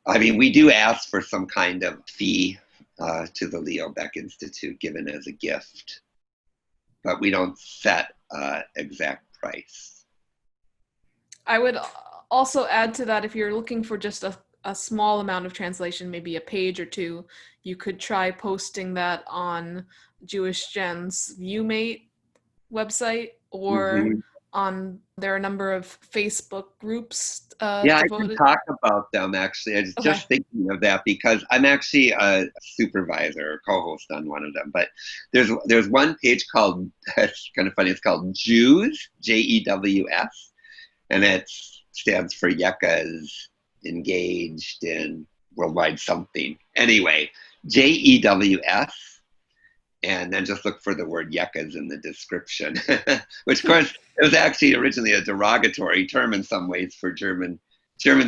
S2: I mean, we do ask for some kind of fee to the Leo Beck Institute given as a gift, but we don't set exact price.
S1: I would also add to that, if you're looking for just a small amount of translation, maybe a page or two, you could try posting that on Jewish Gen's ViewMate website, or
S2: Mm-hmm.
S1: on, there are a number of Facebook groups
S2: Yeah, I can
S1: devoted.
S2: talk about them actually. I was
S1: Okay.
S2: just thinking of that because I'm actually a supervisor or co-host on one of them. But there's one page called, it's kind of funny, it's called Jews, Jews, and it stands for Yekka's engaged in worldwide something. Anyway, Jews, and then just look for the word Yekka's in the description, which of course it was actually originally a derogatory term in some ways for German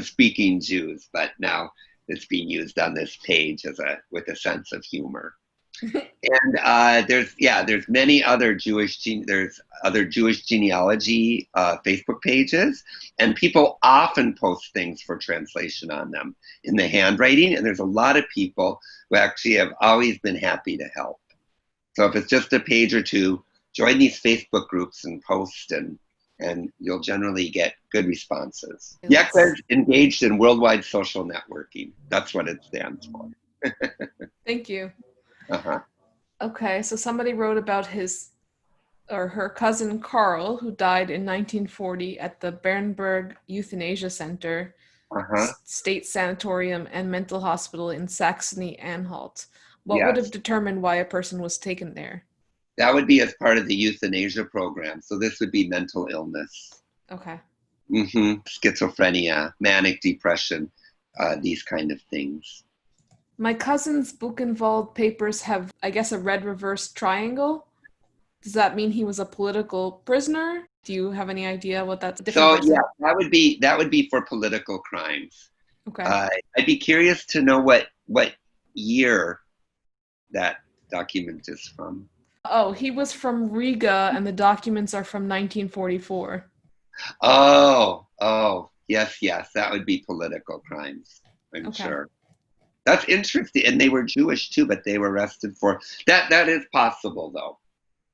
S2: speaking Jews, but now it's being used on this page as with a sense of humor. And there's many other there's other Jewish genealogy Facebook pages, and people often post things for translation on them in the handwriting, and there's a lot of people who actually have always been happy to help. So if it's just a page or two, join these Facebook groups and post, and you'll generally get good responses.
S1: Let's,
S2: Yekka's engaged in worldwide social networking. That's what it stands for.
S1: thank you.
S2: Uh-huh.
S1: Okay, so somebody wrote about his or her cousin Carl, who died in 1940 at the Bernburg Euthanasia Center,
S2: Uh-huh.
S1: State Sanatorium and Mental Hospital in Saxony-Anhalt. What would have
S2: Yes.
S1: determined why a person was taken there?
S2: That would be as part of the euthanasia program. So this would be mental illness,
S1: Okay.
S2: schizophrenia, manic depression, these kind of things.
S1: My cousin's Buchenwald papers have, I guess, a red reversed triangle. Does that mean he was a political prisoner? Do you have any idea what that's different
S2: So yeah,
S1: versus?
S2: that would be for political crimes.
S1: Okay.
S2: I'd be curious to know what year that document is from.
S1: Oh, he was from Riga and the documents are from 1944.
S2: Oh, yes, that would be political crimes, I'm
S1: Okay.
S2: sure. That's interesting. And they were Jewish too, but they were arrested for that. That is possible though.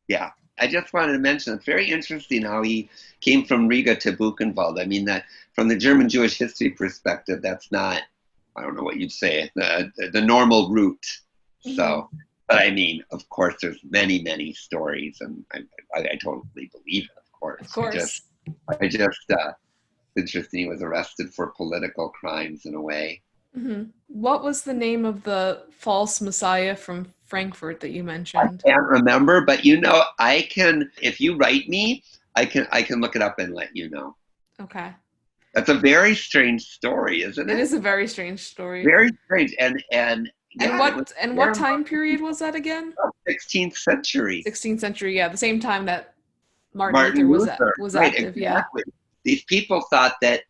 S2: Yeah. I just wanted to mention it's very interesting how he came from Riga to Buchenwald. I mean, that from the German Jewish history perspective, that's not, I don't know what you'd say, the normal route.
S1: Mm-hmm.
S2: So, but I mean, of course, there's many stories, and I totally believe it, of
S1: Of
S2: course.
S1: course.
S2: I just, interesting he was arrested for political crimes in a way.
S1: Mm-hmm. What was the name of the false messiah from Frankfurt that you
S2: I
S1: mentioned?
S2: can't remember, but I can. If you write me, I can look it up and let you know.
S1: Okay.
S2: That's a very strange story, isn't
S1: It
S2: it?
S1: is a very strange story.
S2: Very strange, and
S1: And
S2: yeah, it was
S1: what
S2: very
S1: time period was that again?
S2: much 16th century.
S1: 16th century, yeah, the same time that Martin Luther
S2: Martin Luther,
S1: was
S2: right?
S1: active, yeah.
S2: Exactly. These people thought that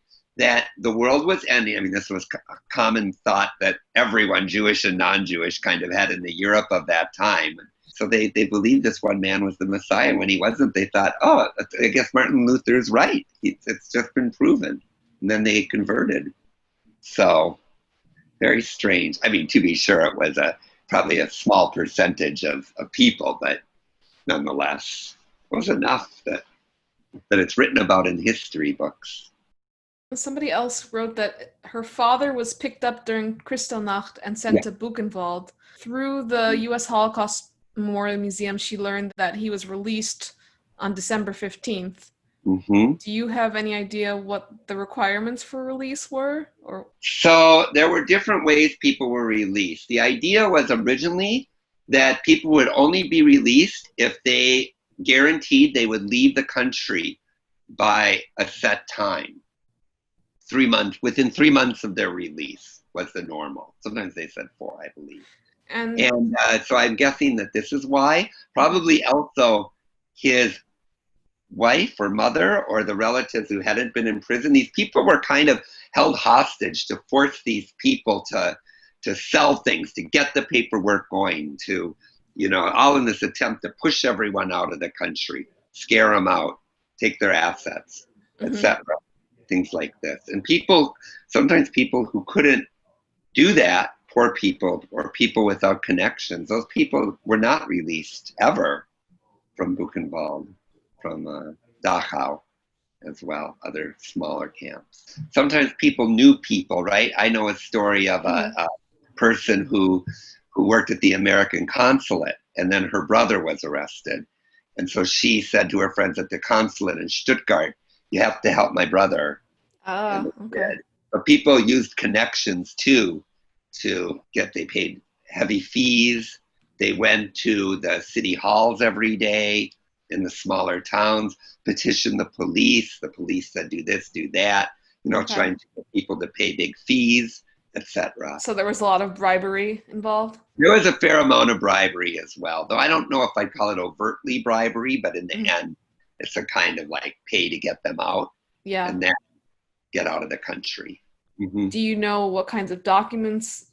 S2: the world was ending. I mean, this was a common thought that everyone, Jewish and non-Jewish, kind of had in the Europe of that time. So they believed this one man was the Messiah. When he wasn't, they thought, oh, I guess Martin Luther's right. It's just been proven. And then they converted. So very strange. I mean, to be sure, it was probably a small percentage of people, but nonetheless, it was enough that it's written about in history books.
S1: Somebody else wrote that her father was picked up during Kristallnacht and sent
S2: Yeah.
S1: to Buchenwald. Through the U.S. Holocaust Memorial Museum, she learned that he was released on December 15th.
S2: Hmm.
S1: Do you have any idea what the requirements for release were? Or
S2: So there were different ways people were released. The idea was originally that people would only be released if they guaranteed they would leave the country by a set time. 3 months, within 3 months of their release was the normal. Sometimes they said 4, I believe.
S1: and
S2: And so I'm guessing that this is why. Probably also his wife or mother or the relatives who hadn't been in prison. These people were kind of held hostage to force these people to sell things, to get the paperwork going, to, all in this attempt to push everyone out of the country, scare them out, take their assets,
S1: mhm.
S2: etc. Things like this. And sometimes people who couldn't do that, poor people or people without connections, those people were not released ever from Buchenwald, from Dachau as well, other smaller camps. Sometimes people knew people, right? I know a story of a person who worked at the American consulate, and then her brother was arrested. And so she said to her friends at the consulate in Stuttgart, "You have to help my brother." And
S1: Ah,
S2: they
S1: okay.
S2: did. But people used connections too they paid heavy fees. They went to the city halls every day in the smaller towns, petitioned the police. The police said, do this, do that,
S1: Okay.
S2: trying to get people to pay big fees, etc.
S1: So there was a lot of bribery involved.
S2: There was a fair amount of bribery as well, though I don't know if I'd call it overtly bribery, but in the
S1: Mhm.
S2: end, it's a kind of like pay to get them out
S1: Yeah.
S2: and then get out of the country. Hmm.
S1: Do you know what kinds of documents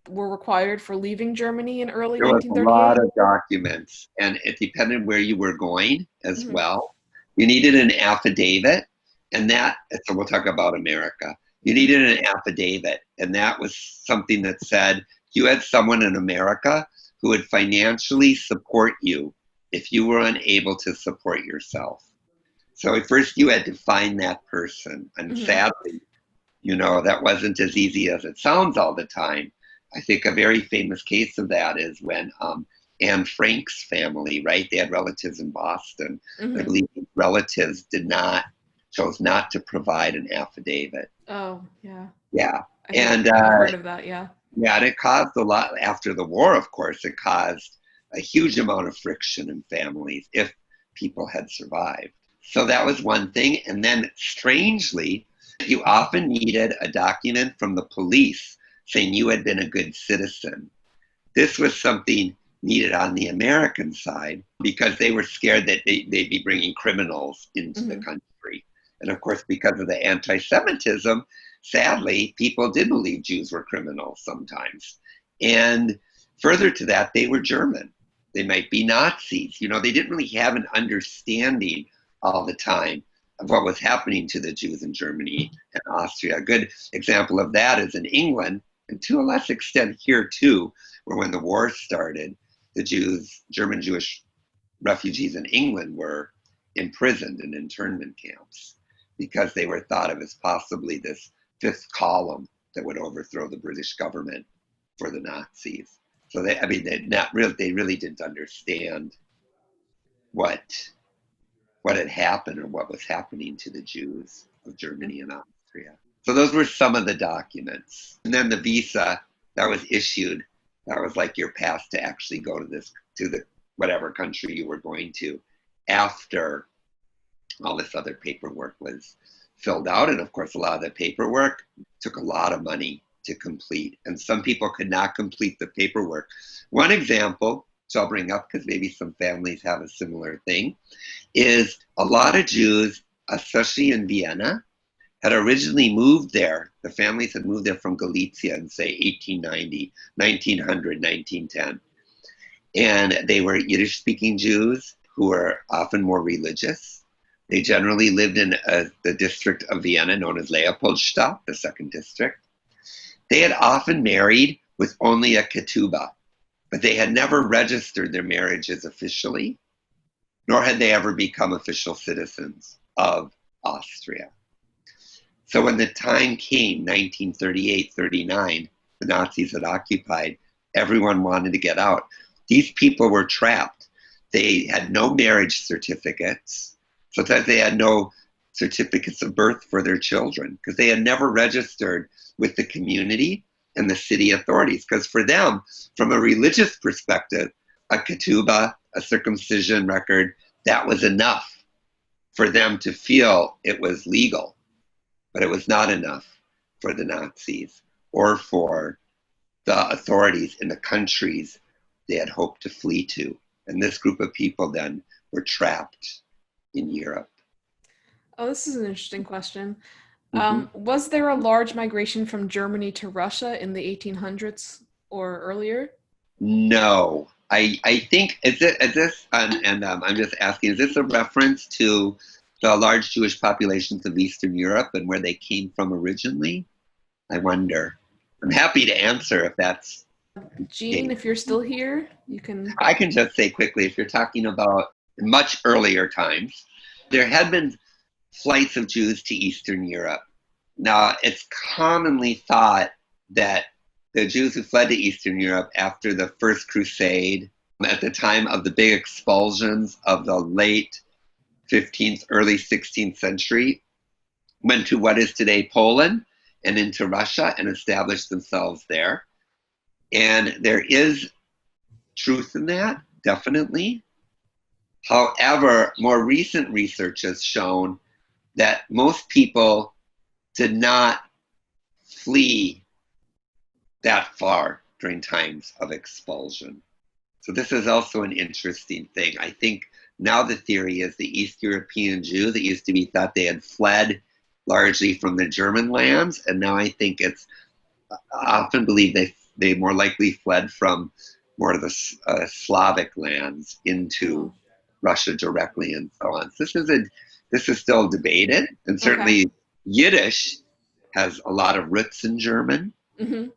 S1: were required for leaving Germany in early
S2: There was a lot
S1: 1938?
S2: of documents, and it depended where you were going as
S1: Hmm.
S2: well. You needed an affidavit, and so we'll talk about America. You
S1: Hmm.
S2: needed an affidavit, and that was something that said you had someone in America who would financially support you if you were unable to support yourself. So at first you had to find that person, and
S1: Hmm.
S2: sadly, that wasn't as easy as it sounds all the time. I think a very famous case of that is when Anne Frank's family, right? They had relatives in Boston. I
S1: Hmm.
S2: believe relatives chose not to provide an affidavit.
S1: Oh, yeah.
S2: Yeah.
S1: I think
S2: And
S1: I've heard of that. Yeah.
S2: yeah, and it caused a lot after the war, of course, it caused a huge amount of friction in families if people had survived. So that was one thing. And then strangely, you often needed a document from the police saying you had been a good citizen. This was something needed on the American side because they were scared that they'd be bringing criminals into the
S1: Hmm.
S2: country. And of course, because of the anti Semitism, sadly, people did believe Jews were criminals sometimes. And further to that, they were German. They might be Nazis. They didn't really have an understanding all the time of what was happening to the Jews in Germany and Austria. A good example of that is in England, and to a less extent here too, where when the war started, the German Jewish refugees in England were imprisoned in internment camps because they were thought of as possibly this fifth column that would overthrow the British government for the Nazis. So they really didn't understand what had happened or what was happening to the Jews of Germany and Austria. So those were some of the documents. And then the visa that was issued, that was like your pass to actually go to the whatever country you were going to after all this other paperwork was filled out. And of course, a lot of the paperwork took a lot of money to complete. And some people could not complete the paperwork. One example, which I'll bring up because maybe some families have a similar thing, is a lot of Jews, especially in Vienna, had originally moved there. The families had moved there from Galicia in, say, 1890, 1900, 1910. And they were Yiddish speaking Jews who were often more religious. They generally lived in the district of Vienna known as Leopoldstadt, the second district. They had often married with only a ketubah, but they had never registered their marriages officially, nor had they ever become official citizens of Austria. So when the time came, 1938, 39, the Nazis had occupied, everyone wanted to get out. These people were trapped. They had no marriage certificates. Sometimes they had no certificates of birth for their children because they had never registered with the community and the city authorities. Because for them, from a religious perspective, a ketubah, a circumcision record, that was enough for them to feel it was legal. But it was not enough for the Nazis or for the authorities in the countries they had hoped to flee to. And this group of people then were trapped in Europe.
S1: Oh, this is an interesting question.
S2: Mm-hmm.
S1: Was there a large migration from Germany to Russia in the 1800s or earlier?
S2: No, I think is this and I'm just asking, is this a reference to the large Jewish populations of Eastern Europe and where they came from originally? I wonder. I'm happy to answer if that's the
S1: Jean,
S2: case.
S1: if you're still here, you can.
S2: I can just say quickly, if you're talking about much earlier times, there had been flights of Jews to Eastern Europe. Now, it's commonly thought that the Jews who fled to Eastern Europe after the First Crusade, at the time of the big expulsions of the late 15th, early 16th century, went to what is today Poland and into Russia and established themselves there. And there is truth in that, definitely. However, more recent research has shown that most people did not flee that far during times of expulsion. So this is also an interesting thing. I think now the theory is the East European Jew that used to be thought they had fled largely from the German lands, and now I think it's often believed they more likely fled from more of the Slavic lands into Russia directly and so on. So this is still debated, and
S1: Okay.
S2: certainly Yiddish has a lot of roots in German,
S1: Mm-hmm.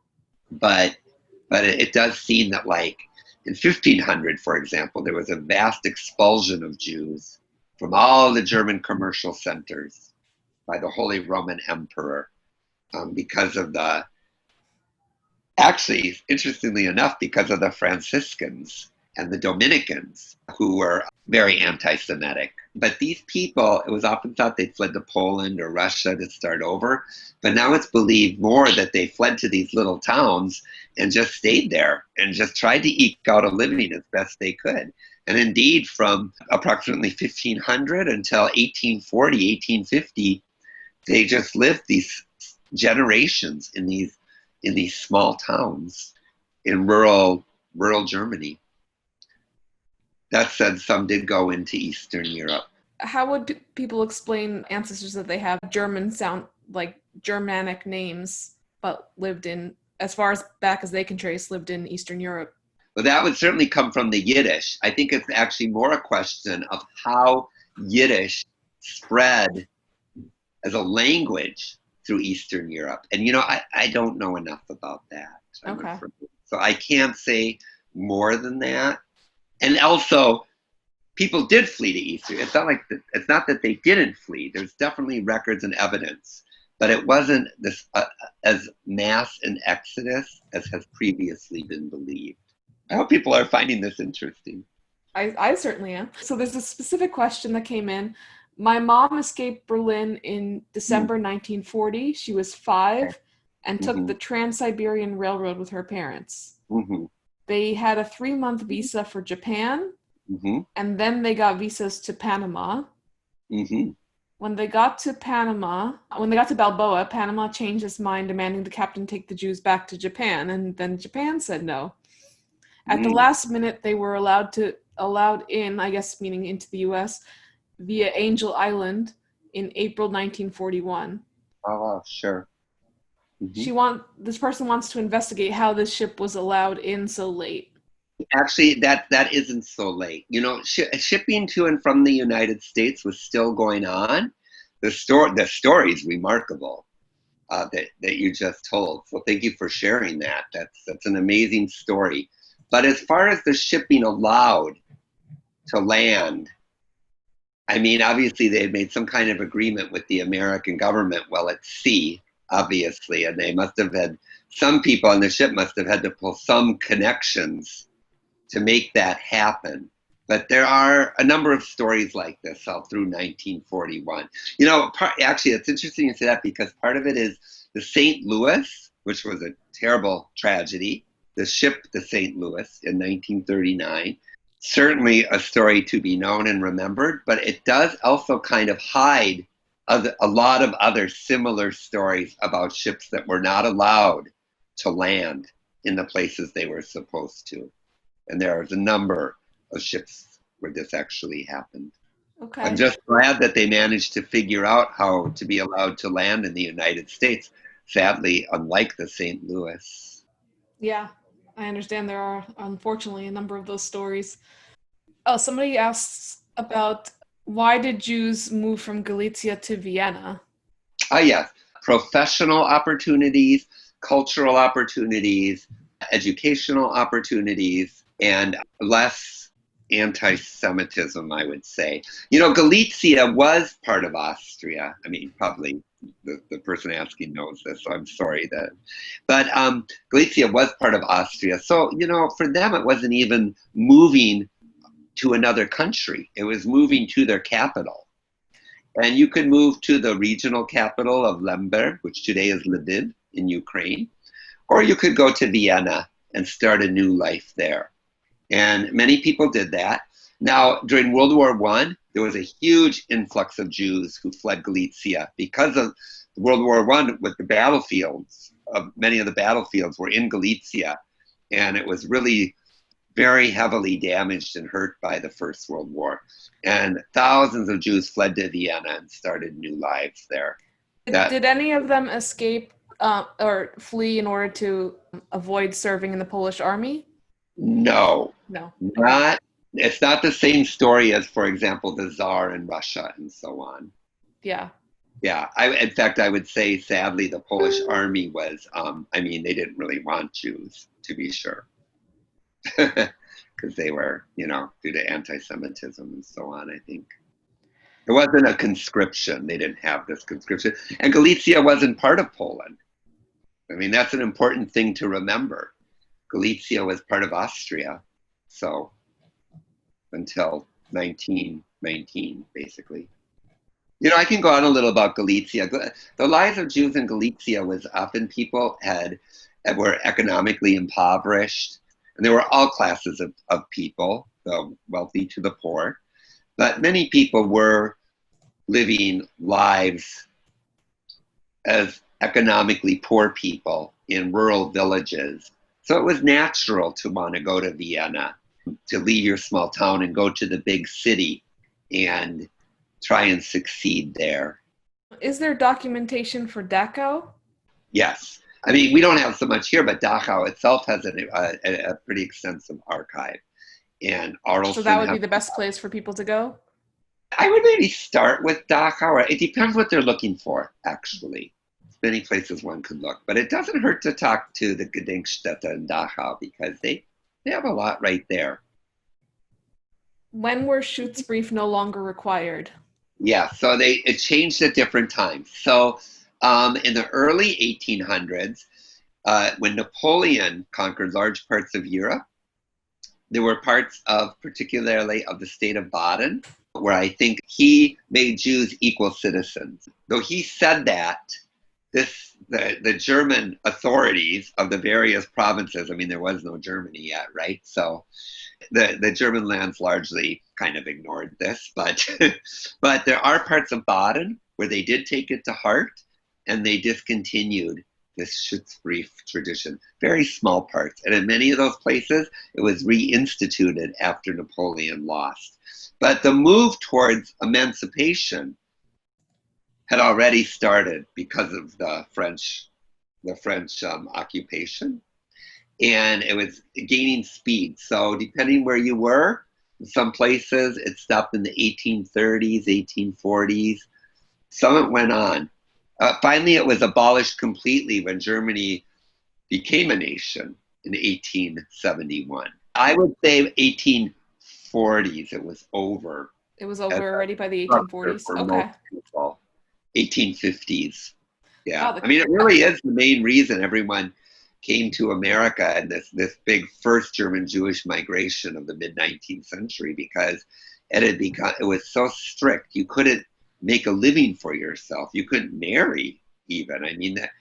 S2: but it does seem that like in 1500, for example, there was a vast expulsion of Jews from all the German commercial centers by the Holy Roman Emperor because of the, actually, interestingly enough, because of the Franciscans and the Dominicans who were very anti-Semitic. But these people, it was often thought they fled to Poland or Russia to start over. But now it's believed more that they fled to these little towns and just stayed there and just tried to eke out a living as best they could. And indeed, from approximately 1500 until 1840, 1850, they just lived these generations in these small towns in rural Germany. That said, some did go into Eastern Europe.
S1: How would people explain ancestors that they have German sound like Germanic names, but lived in, as far as back as they can trace, lived in Eastern Europe?
S2: Well, that would certainly come from the Yiddish. I think it's actually more a question of how Yiddish spread as a language through Eastern Europe. And, I don't know enough about that.
S1: Okay.
S2: So I can't say more than that. And also, people did flee to Eastern. It's not that they didn't flee. There's definitely records and evidence, but it wasn't this as mass an exodus as has previously been believed. I hope people are finding this interesting.
S1: I certainly am. So there's a specific question that came in. My mom escaped Berlin in December 1940. She was 5 and took the Trans-Siberian Railroad with her parents.
S2: Mm-hmm.
S1: They had a 3-month visa for Japan, and then they got visas to Panama. When they got to Balboa, Panama changed its mind, demanding the captain take the Jews back to Japan, and then Japan said no. At the last minute, they were allowed in, I guess meaning into the U.S., via Angel Island in April 1941.
S2: Oh, sure.
S1: This person wants to investigate how this ship was allowed in so late.
S2: Actually, that isn't so late. Shipping to and from the United States was still going on. The story is remarkable that you just told. So thank you for sharing that. That's an amazing story. But as far as the shipping allowed to land, I mean, obviously they had made some kind of agreement with the American government while at sea, obviously, and they must have had, some people on the ship must have had to pull some connections to make that happen. But there are a number of stories like this all through 1941. You know, actually, it's interesting you say that because part of it is the St. Louis, which was a terrible tragedy, the ship, the St. Louis, in 1939. Certainly a story to be known and remembered, but it does also kind of hide a lot of other similar stories about ships that were not allowed to land in the places they were supposed to. And there's a number of ships where this actually happened. I'm
S1: Okay.
S2: just glad that they managed to figure out how to be allowed to land in the United States. Sadly, unlike the St. Louis.
S1: Yeah, I understand there are unfortunately a number of those stories. Oh, somebody asks about why did Jews move from Galicia to Vienna?
S2: Ah, yes, professional opportunities, cultural opportunities, educational opportunities, and less anti Semitism, I would say. You know, Galicia was part of Austria. I mean, probably the person asking knows this, so I'm sorry that. But Galicia was part of Austria. So, you know, for them, it wasn't even moving to another country, it was moving to their capital. And you could move to the regional capital of Lemberg, which today is Lviv in Ukraine, or you could go to Vienna and start a new life there. And many people did that. Now, during World War I, there was a huge influx of Jews who fled Galicia because of World War I with the battlefields. Many of the battlefields were in Galicia, and it was really very heavily damaged and hurt by the First World War. And thousands of Jews fled to Vienna and started new lives there.
S1: Did any of them escape or flee in order to avoid serving in the Polish army?
S2: No,
S1: No. Okay.
S2: not. It's not the same story as, for example, the Tsar in Russia and so on.
S1: Yeah.
S2: Yeah, in fact, I would say, sadly, the Polish army was, I mean, they didn't really want Jews, to be sure. Because they were, you know, due to anti Semitism and so on, I think. It wasn't a conscription. They didn't have this conscription. And Galicia wasn't part of Poland. I mean, that's an important thing to remember. Galicia was part of Austria. So until 1919, basically. You know, I can go on a little about Galicia. The lives of Jews in Galicia was often people were economically impoverished, and there were all classes of people, the wealthy to the poor. But many people were living lives as economically poor people in rural villages. So it was natural to want to go to Vienna, to leave your small town and go to the big city and try and succeed there.
S1: Is there documentation for Dachau?
S2: Yes. I mean, we don't have so much here, but Dachau itself has a pretty extensive archive. And
S1: So that
S2: Arlson
S1: would be
S2: has.
S1: the best place for people to go?
S2: I would maybe start with Dachau. It depends what they're looking for, actually. Many places one could look, but it doesn't hurt to talk to the Gedenkstätte in Dachau because they have a lot right there.
S1: When were schutzbrief no longer required?
S2: Yeah, so it changed at different times. So in the early 1800s, when Napoleon conquered large parts of Europe, there were parts of, particularly of the state of Baden, where I think he made Jews equal citizens. Though he said that, the German authorities of the various provinces, I mean, there was no Germany yet, right? So the German lands largely kind of ignored this, but but there are parts of Baden where they did take it to heart and they discontinued this schutzbrief tradition. Very small parts, and in many of those places, it was reinstituted after Napoleon lost. But the move towards emancipation had already started because of the French occupation, and it was gaining speed. So depending where you were, in some places it stopped in the 1830s, 1840s. Some it went on. Finally, it was abolished completely when Germany became a nation in 1871. I would say 1840s. It was over.
S1: It was
S2: As
S1: over already by the
S2: a structure
S1: 1840s.
S2: for most
S1: Okay.
S2: people. 1850s. Yeah,
S1: Wow.
S2: I mean, it really is the main reason everyone came to America and this big first German Jewish migration of the mid 19th century, because it was so strict. You couldn't make a living for yourself. You couldn't marry even. I mean, that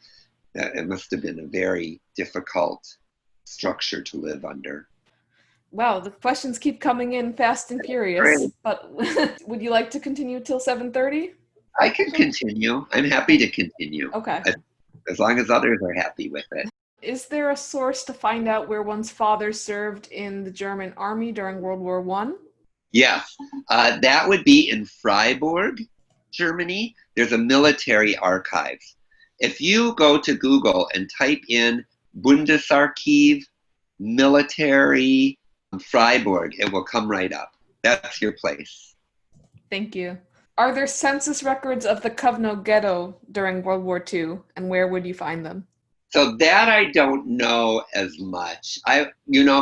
S2: it must have been a very difficult structure to live under.
S1: Wow, the questions keep coming in fast and furious.
S2: Great.
S1: But would you like to continue till 7:30?
S2: I can continue. I'm happy to continue.
S1: Okay.
S2: As long as others are happy with it.
S1: Is there a source to find out where one's father served in the German army during World War I?
S2: Yes, that would be in Freiburg, Germany. There's a military archive. If you go to Google and type in Bundesarchiv military Freiburg, it will come right up. That's your place.
S1: Thank you. Are there census records of the Kovno Ghetto during World War II, and where would you find them?
S2: So that I don't know as much.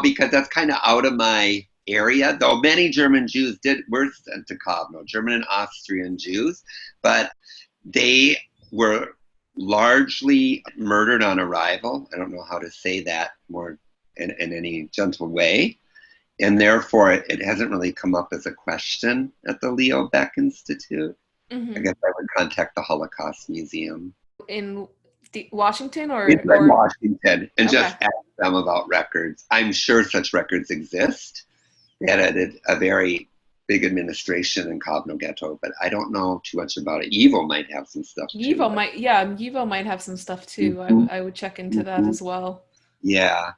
S2: Because that's kind of out of my area, though many German Jews were sent to Kovno, German and Austrian Jews, but they were largely murdered on arrival. I don't know how to say that more in any gentle way. And therefore, it hasn't really come up as a question at the Leo Baeck Institute.
S1: Mm-hmm.
S2: I guess I would contact the Holocaust Museum.
S1: In Washington or
S2: Washington, and just ask them about records. I'm sure such records exist. They had a very big administration in Kovno Ghetto, but I don't know too much about it. Yivo might have some stuff too.
S1: Yivo might have some stuff too.
S2: Mm-hmm.
S1: I would check into that as well.
S2: Yeah.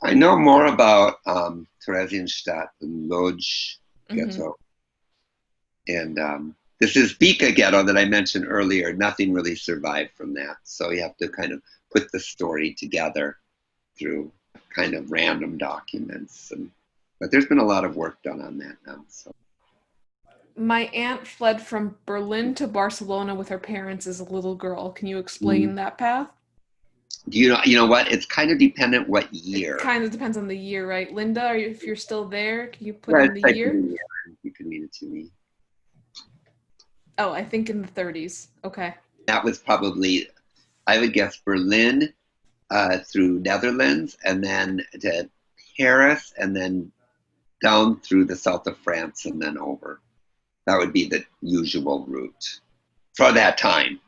S2: I know more about Theresienstadt and Lodz Ghetto. Mm-hmm. And this is Bika Ghetto that I mentioned earlier. Nothing really survived from that. So you have to kind of put the story together through kind of random documents. But there's been a lot of work done on that now. So.
S1: My aunt fled from Berlin to Barcelona with her parents as a little girl. Can you explain that path?
S2: You know what? It's kind of dependent what year.
S1: It kind of depends on the year, right? Linda, if you're still there, can you put in the year?
S2: You can read it to me.
S1: Oh, I think in the 30s. Okay.
S2: That was probably, I would guess, Berlin through Netherlands, and then to Paris, and then down through the south of France, and then over. That would be the usual route for that time.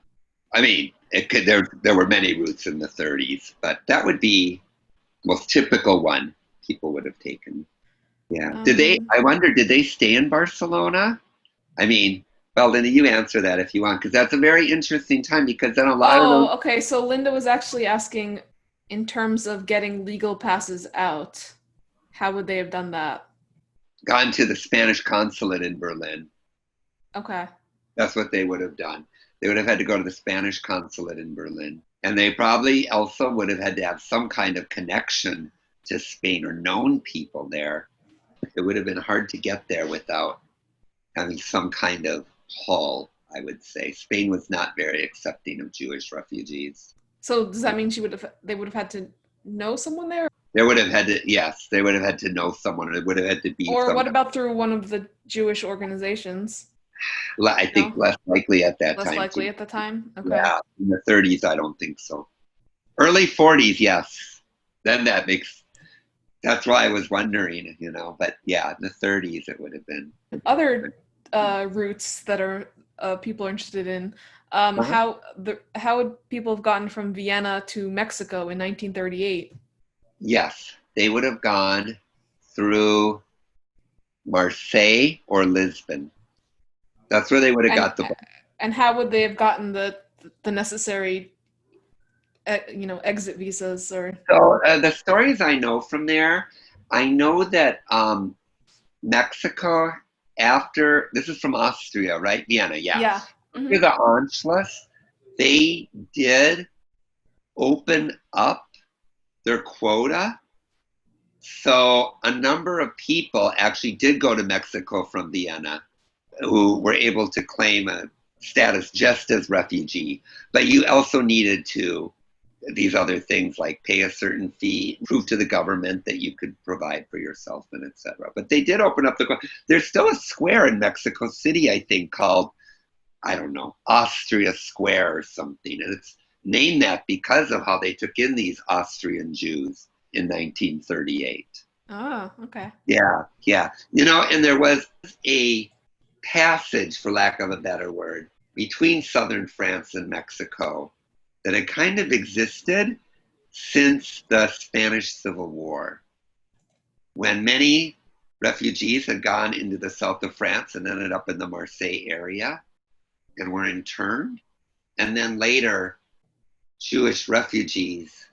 S2: I mean, there were many routes in the 30s, but that would be the most typical one people would have taken. Yeah. I wonder, did they stay in Barcelona? I mean, well, Linda, you answer that if you want, because that's a very interesting time, because then a lot of those...
S1: okay. So Linda was actually asking in terms of getting legal passes out. How would they have done that?
S2: Gone to the Spanish consulate in Berlin.
S1: Okay.
S2: That's what they would have done. They would have had to go to the Spanish consulate in Berlin. And they probably also would have had to have some kind of connection to Spain or known people there. It would have been hard to get there without having some kind of pull, I would say. Spain was not very accepting of Jewish refugees.
S1: So does that mean they would have had to know someone there?
S2: They would have had to, yes, they would have had to know someone. It would have had to be
S1: Or what about through one of the Jewish organizations?
S2: I think less likely at that time.
S1: Less likely at the time? Okay.
S2: Yeah, in the 30s, I don't think so. Early 40s, yes. Then that's why I was wondering, but yeah, in the 30s it would have been.
S1: Other routes that are people are interested in, how would people have gotten from Vienna to Mexico in 1938?
S2: Yes, they would have gone through Marseille or Lisbon. That's where they would have got the book.
S1: And how would they have gotten the necessary, exit visas or?
S2: So the stories I know from there, I know that Mexico this is from Austria, right? Vienna, yeah.
S1: Yeah.
S2: Mm-hmm. After the Anschluss, they did open up their quota. So a number of people actually did go to Mexico from Vienna, who were able to claim a status just as refugee. But you also needed to, these other things like pay a certain fee, prove to the government that you could provide for yourself, and etc. But they did open up there's still a square in Mexico City, I think, called, I don't know, Austria Square or something. And named that because of how they took in these Austrian Jews in 1938.
S1: Oh, okay.
S2: Yeah, yeah. And there was a passage, for lack of a better word, between southern France and Mexico that had kind of existed since the Spanish Civil War, when many refugees had gone into the south of France and ended up in the Marseille area and were interned. And then later, Jewish refugees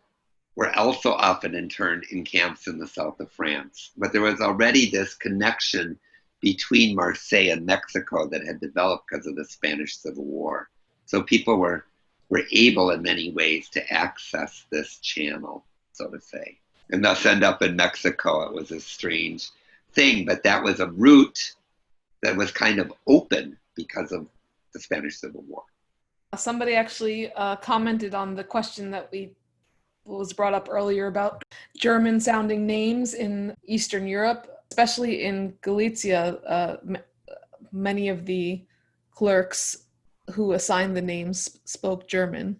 S2: were also often interned in camps in the south of France. But there was already this connection between Marseille and Mexico that had developed because of the Spanish Civil War. So people were able in many ways to access this channel, so to say, and thus end up in Mexico. It was a strange thing, but that was a route that was kind of open because of the Spanish Civil War.
S1: Somebody actually commented on the question that was brought up earlier about German sounding names in Eastern Europe, especially in Galicia. Many of the clerks who assigned the names spoke German,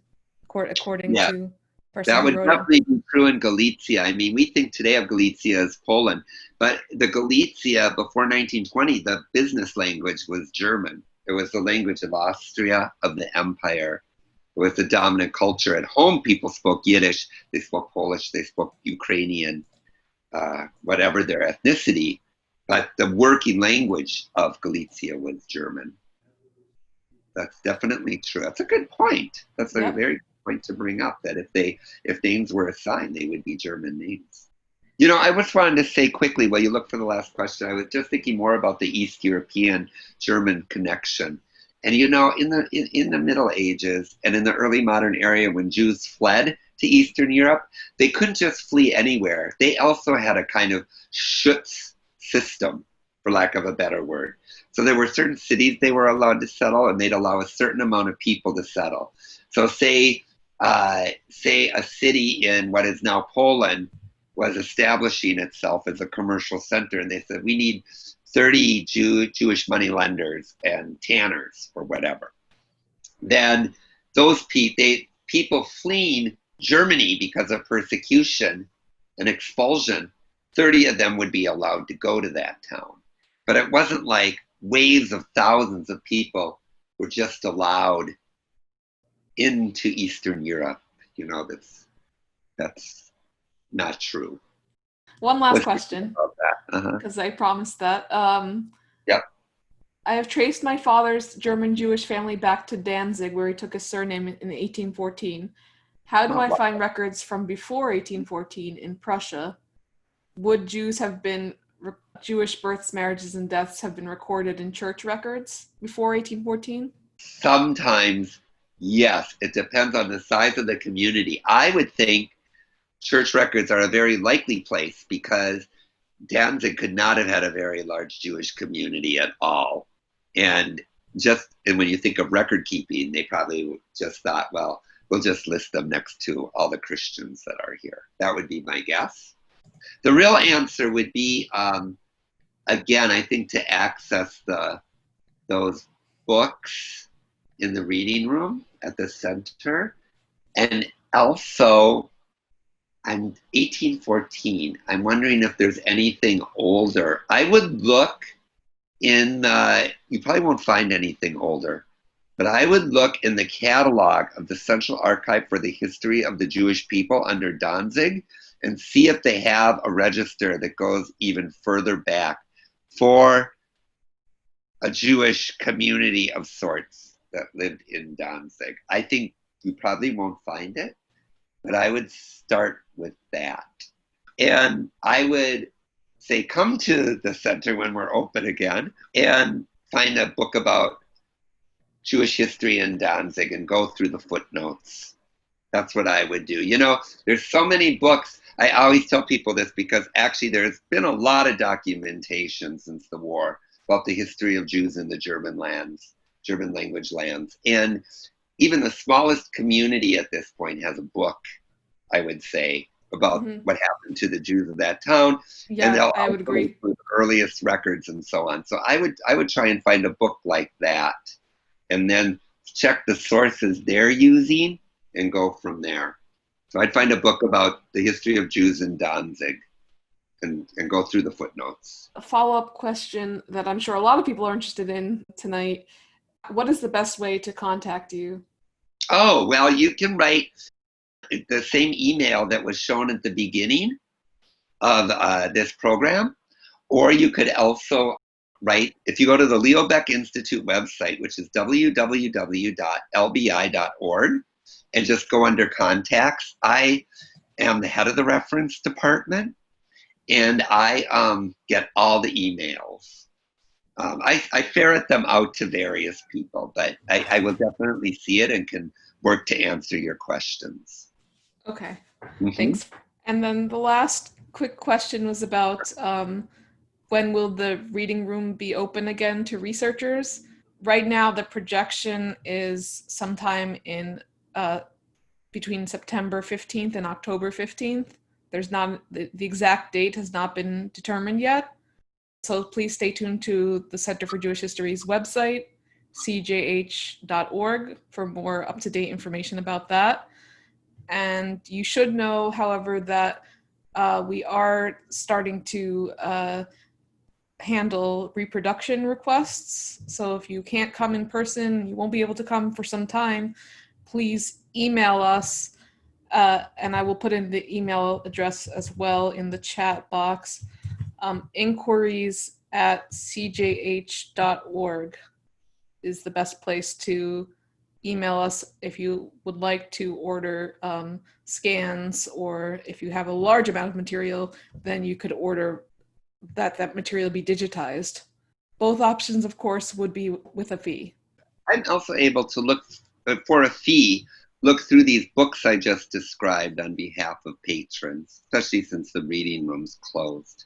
S1: according to the person
S2: that
S1: who
S2: would
S1: wrote
S2: definitely be true in Galicia. I mean, we think today of Galicia as Poland, but the Galicia before 1920, the business language was German. It was the language of Austria, of the empire. It was the dominant culture. At home, people spoke Yiddish, they spoke Polish, they spoke Ukrainian, whatever their ethnicity, but the working language of Galicia was German. That's definitely true. That's a good point. That's a very good point to bring up, that if names were assigned, they would be German names. I just wanted to say quickly, while you look for the last question, I was just thinking more about the East European German connection. And in the Middle Ages and in the early modern era, when Jews fled to Eastern Europe, they couldn't just flee anywhere. They also had a kind of schutz system, for lack of a better word. So there were certain cities they were allowed to settle, and they'd allow a certain amount of people to settle. So say a city in what is now Poland was establishing itself as a commercial center, and they said, we need 30 Jewish moneylenders and tanners or whatever. Then those people fleeing Germany because of persecution and expulsion, 30 of them would be allowed to go to that town. But it wasn't like waves of thousands of people were just allowed into Eastern Europe. That's not true.
S1: One last question, because I promised that.
S2: Yep.
S1: I have traced my father's German Jewish family back to Danzig, where he took his surname in 1814. How do I find records from before 1814 in Prussia? Would Jewish births, marriages, and deaths have been recorded in church records before 1814?
S2: Sometimes, yes. It depends on the size of the community. I would think church records are a very likely place, because Danzig could not have had a very large Jewish community at all. And when you think of record keeping, they probably just thought, well, we'll just list them next to all the Christians that are here. That would be my guess. The real answer would be, again, I think, to access those books in the reading room at the center. And also, I'm 1814. I'm wondering if there's anything older. I would look you probably won't find anything older, but I would look in the catalog of the Central Archive for the History of the Jewish People under Danzig and see if they have a register that goes even further back for a Jewish community of sorts that lived in Danzig. I think you probably won't find it, but I would start with that. And I would say, come to the center when we're open again and find a book about Jewish history in Danzig and go through the footnotes. That's what I would do. There's so many books. I always tell people this because actually there's been a lot of documentation since the war about the history of Jews in the German language lands. And even the smallest community at this point has a book, I would say, about what happened to the Jews of that town.
S1: Yeah,
S2: and
S1: I would agree.
S2: The earliest records and so on. So I would try and find a book like that, and then check the sources they're using and go from there. So I'd find a book about the history of Jews in Danzig and go through the footnotes.
S1: A follow-up question that I'm sure a lot of people are interested in tonight. What is the best way to contact you?
S2: Oh, well, you can write the same email that was shown at the beginning of this program, or you could also write, if you go to the Leo Baeck Institute website, which is www.lbi.org, and just go under contacts. I am the head of the reference department, and I get all the emails. I ferret them out to various people, but I will definitely see it and can work to answer your questions.
S1: Okay,
S2: Mm-hmm.
S1: thanks. And then the last quick question was about when will the reading room be open again to researchers? Right now, the projection is sometime in between September 15th and October 15th. There's not, the exact date has not been determined yet. So please stay tuned to the Center for Jewish History's website, cjh.org, for more up-to-date information about that. And you should know, however, that we are starting to handle reproduction requests. So if you can't come in person, you won't be able to come for some time, please email us. And I will put in the email address as well in the chat box. Inquiries@cjh.org is the best place to email us if you would like to order scans, or if you have a large amount of material, then you could order that material be digitized. Both options, of course, would be with a fee.
S2: I'm also able to look for a fee, look through these books I just described on behalf of patrons, especially since the reading room's closed.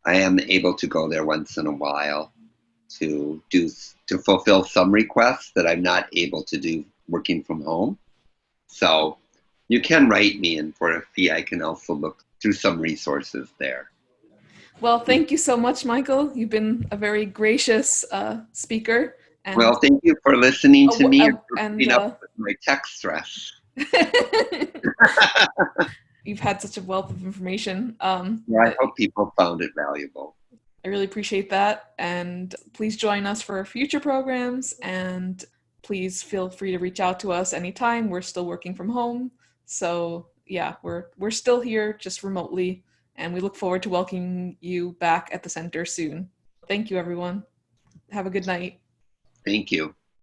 S2: I am able to go there once in a while to fulfill some requests that I'm not able to do working from home. So you can write me, and for a fee, I can also look through some resources there.
S1: Well, thank you so much, Michael. You've been a very gracious speaker.
S2: And well, thank you for listening to me and for putting up with my tech stress.
S1: You've had such a wealth of information.
S2: Yeah, I hope people found it valuable.
S1: I really appreciate that. And please join us for future programs. And please feel free to reach out to us anytime. We're still working from home. So yeah, we're still here, just remotely. And we look forward to welcoming you back at the center soon. Thank you, everyone. Have a good night.
S2: Thank you.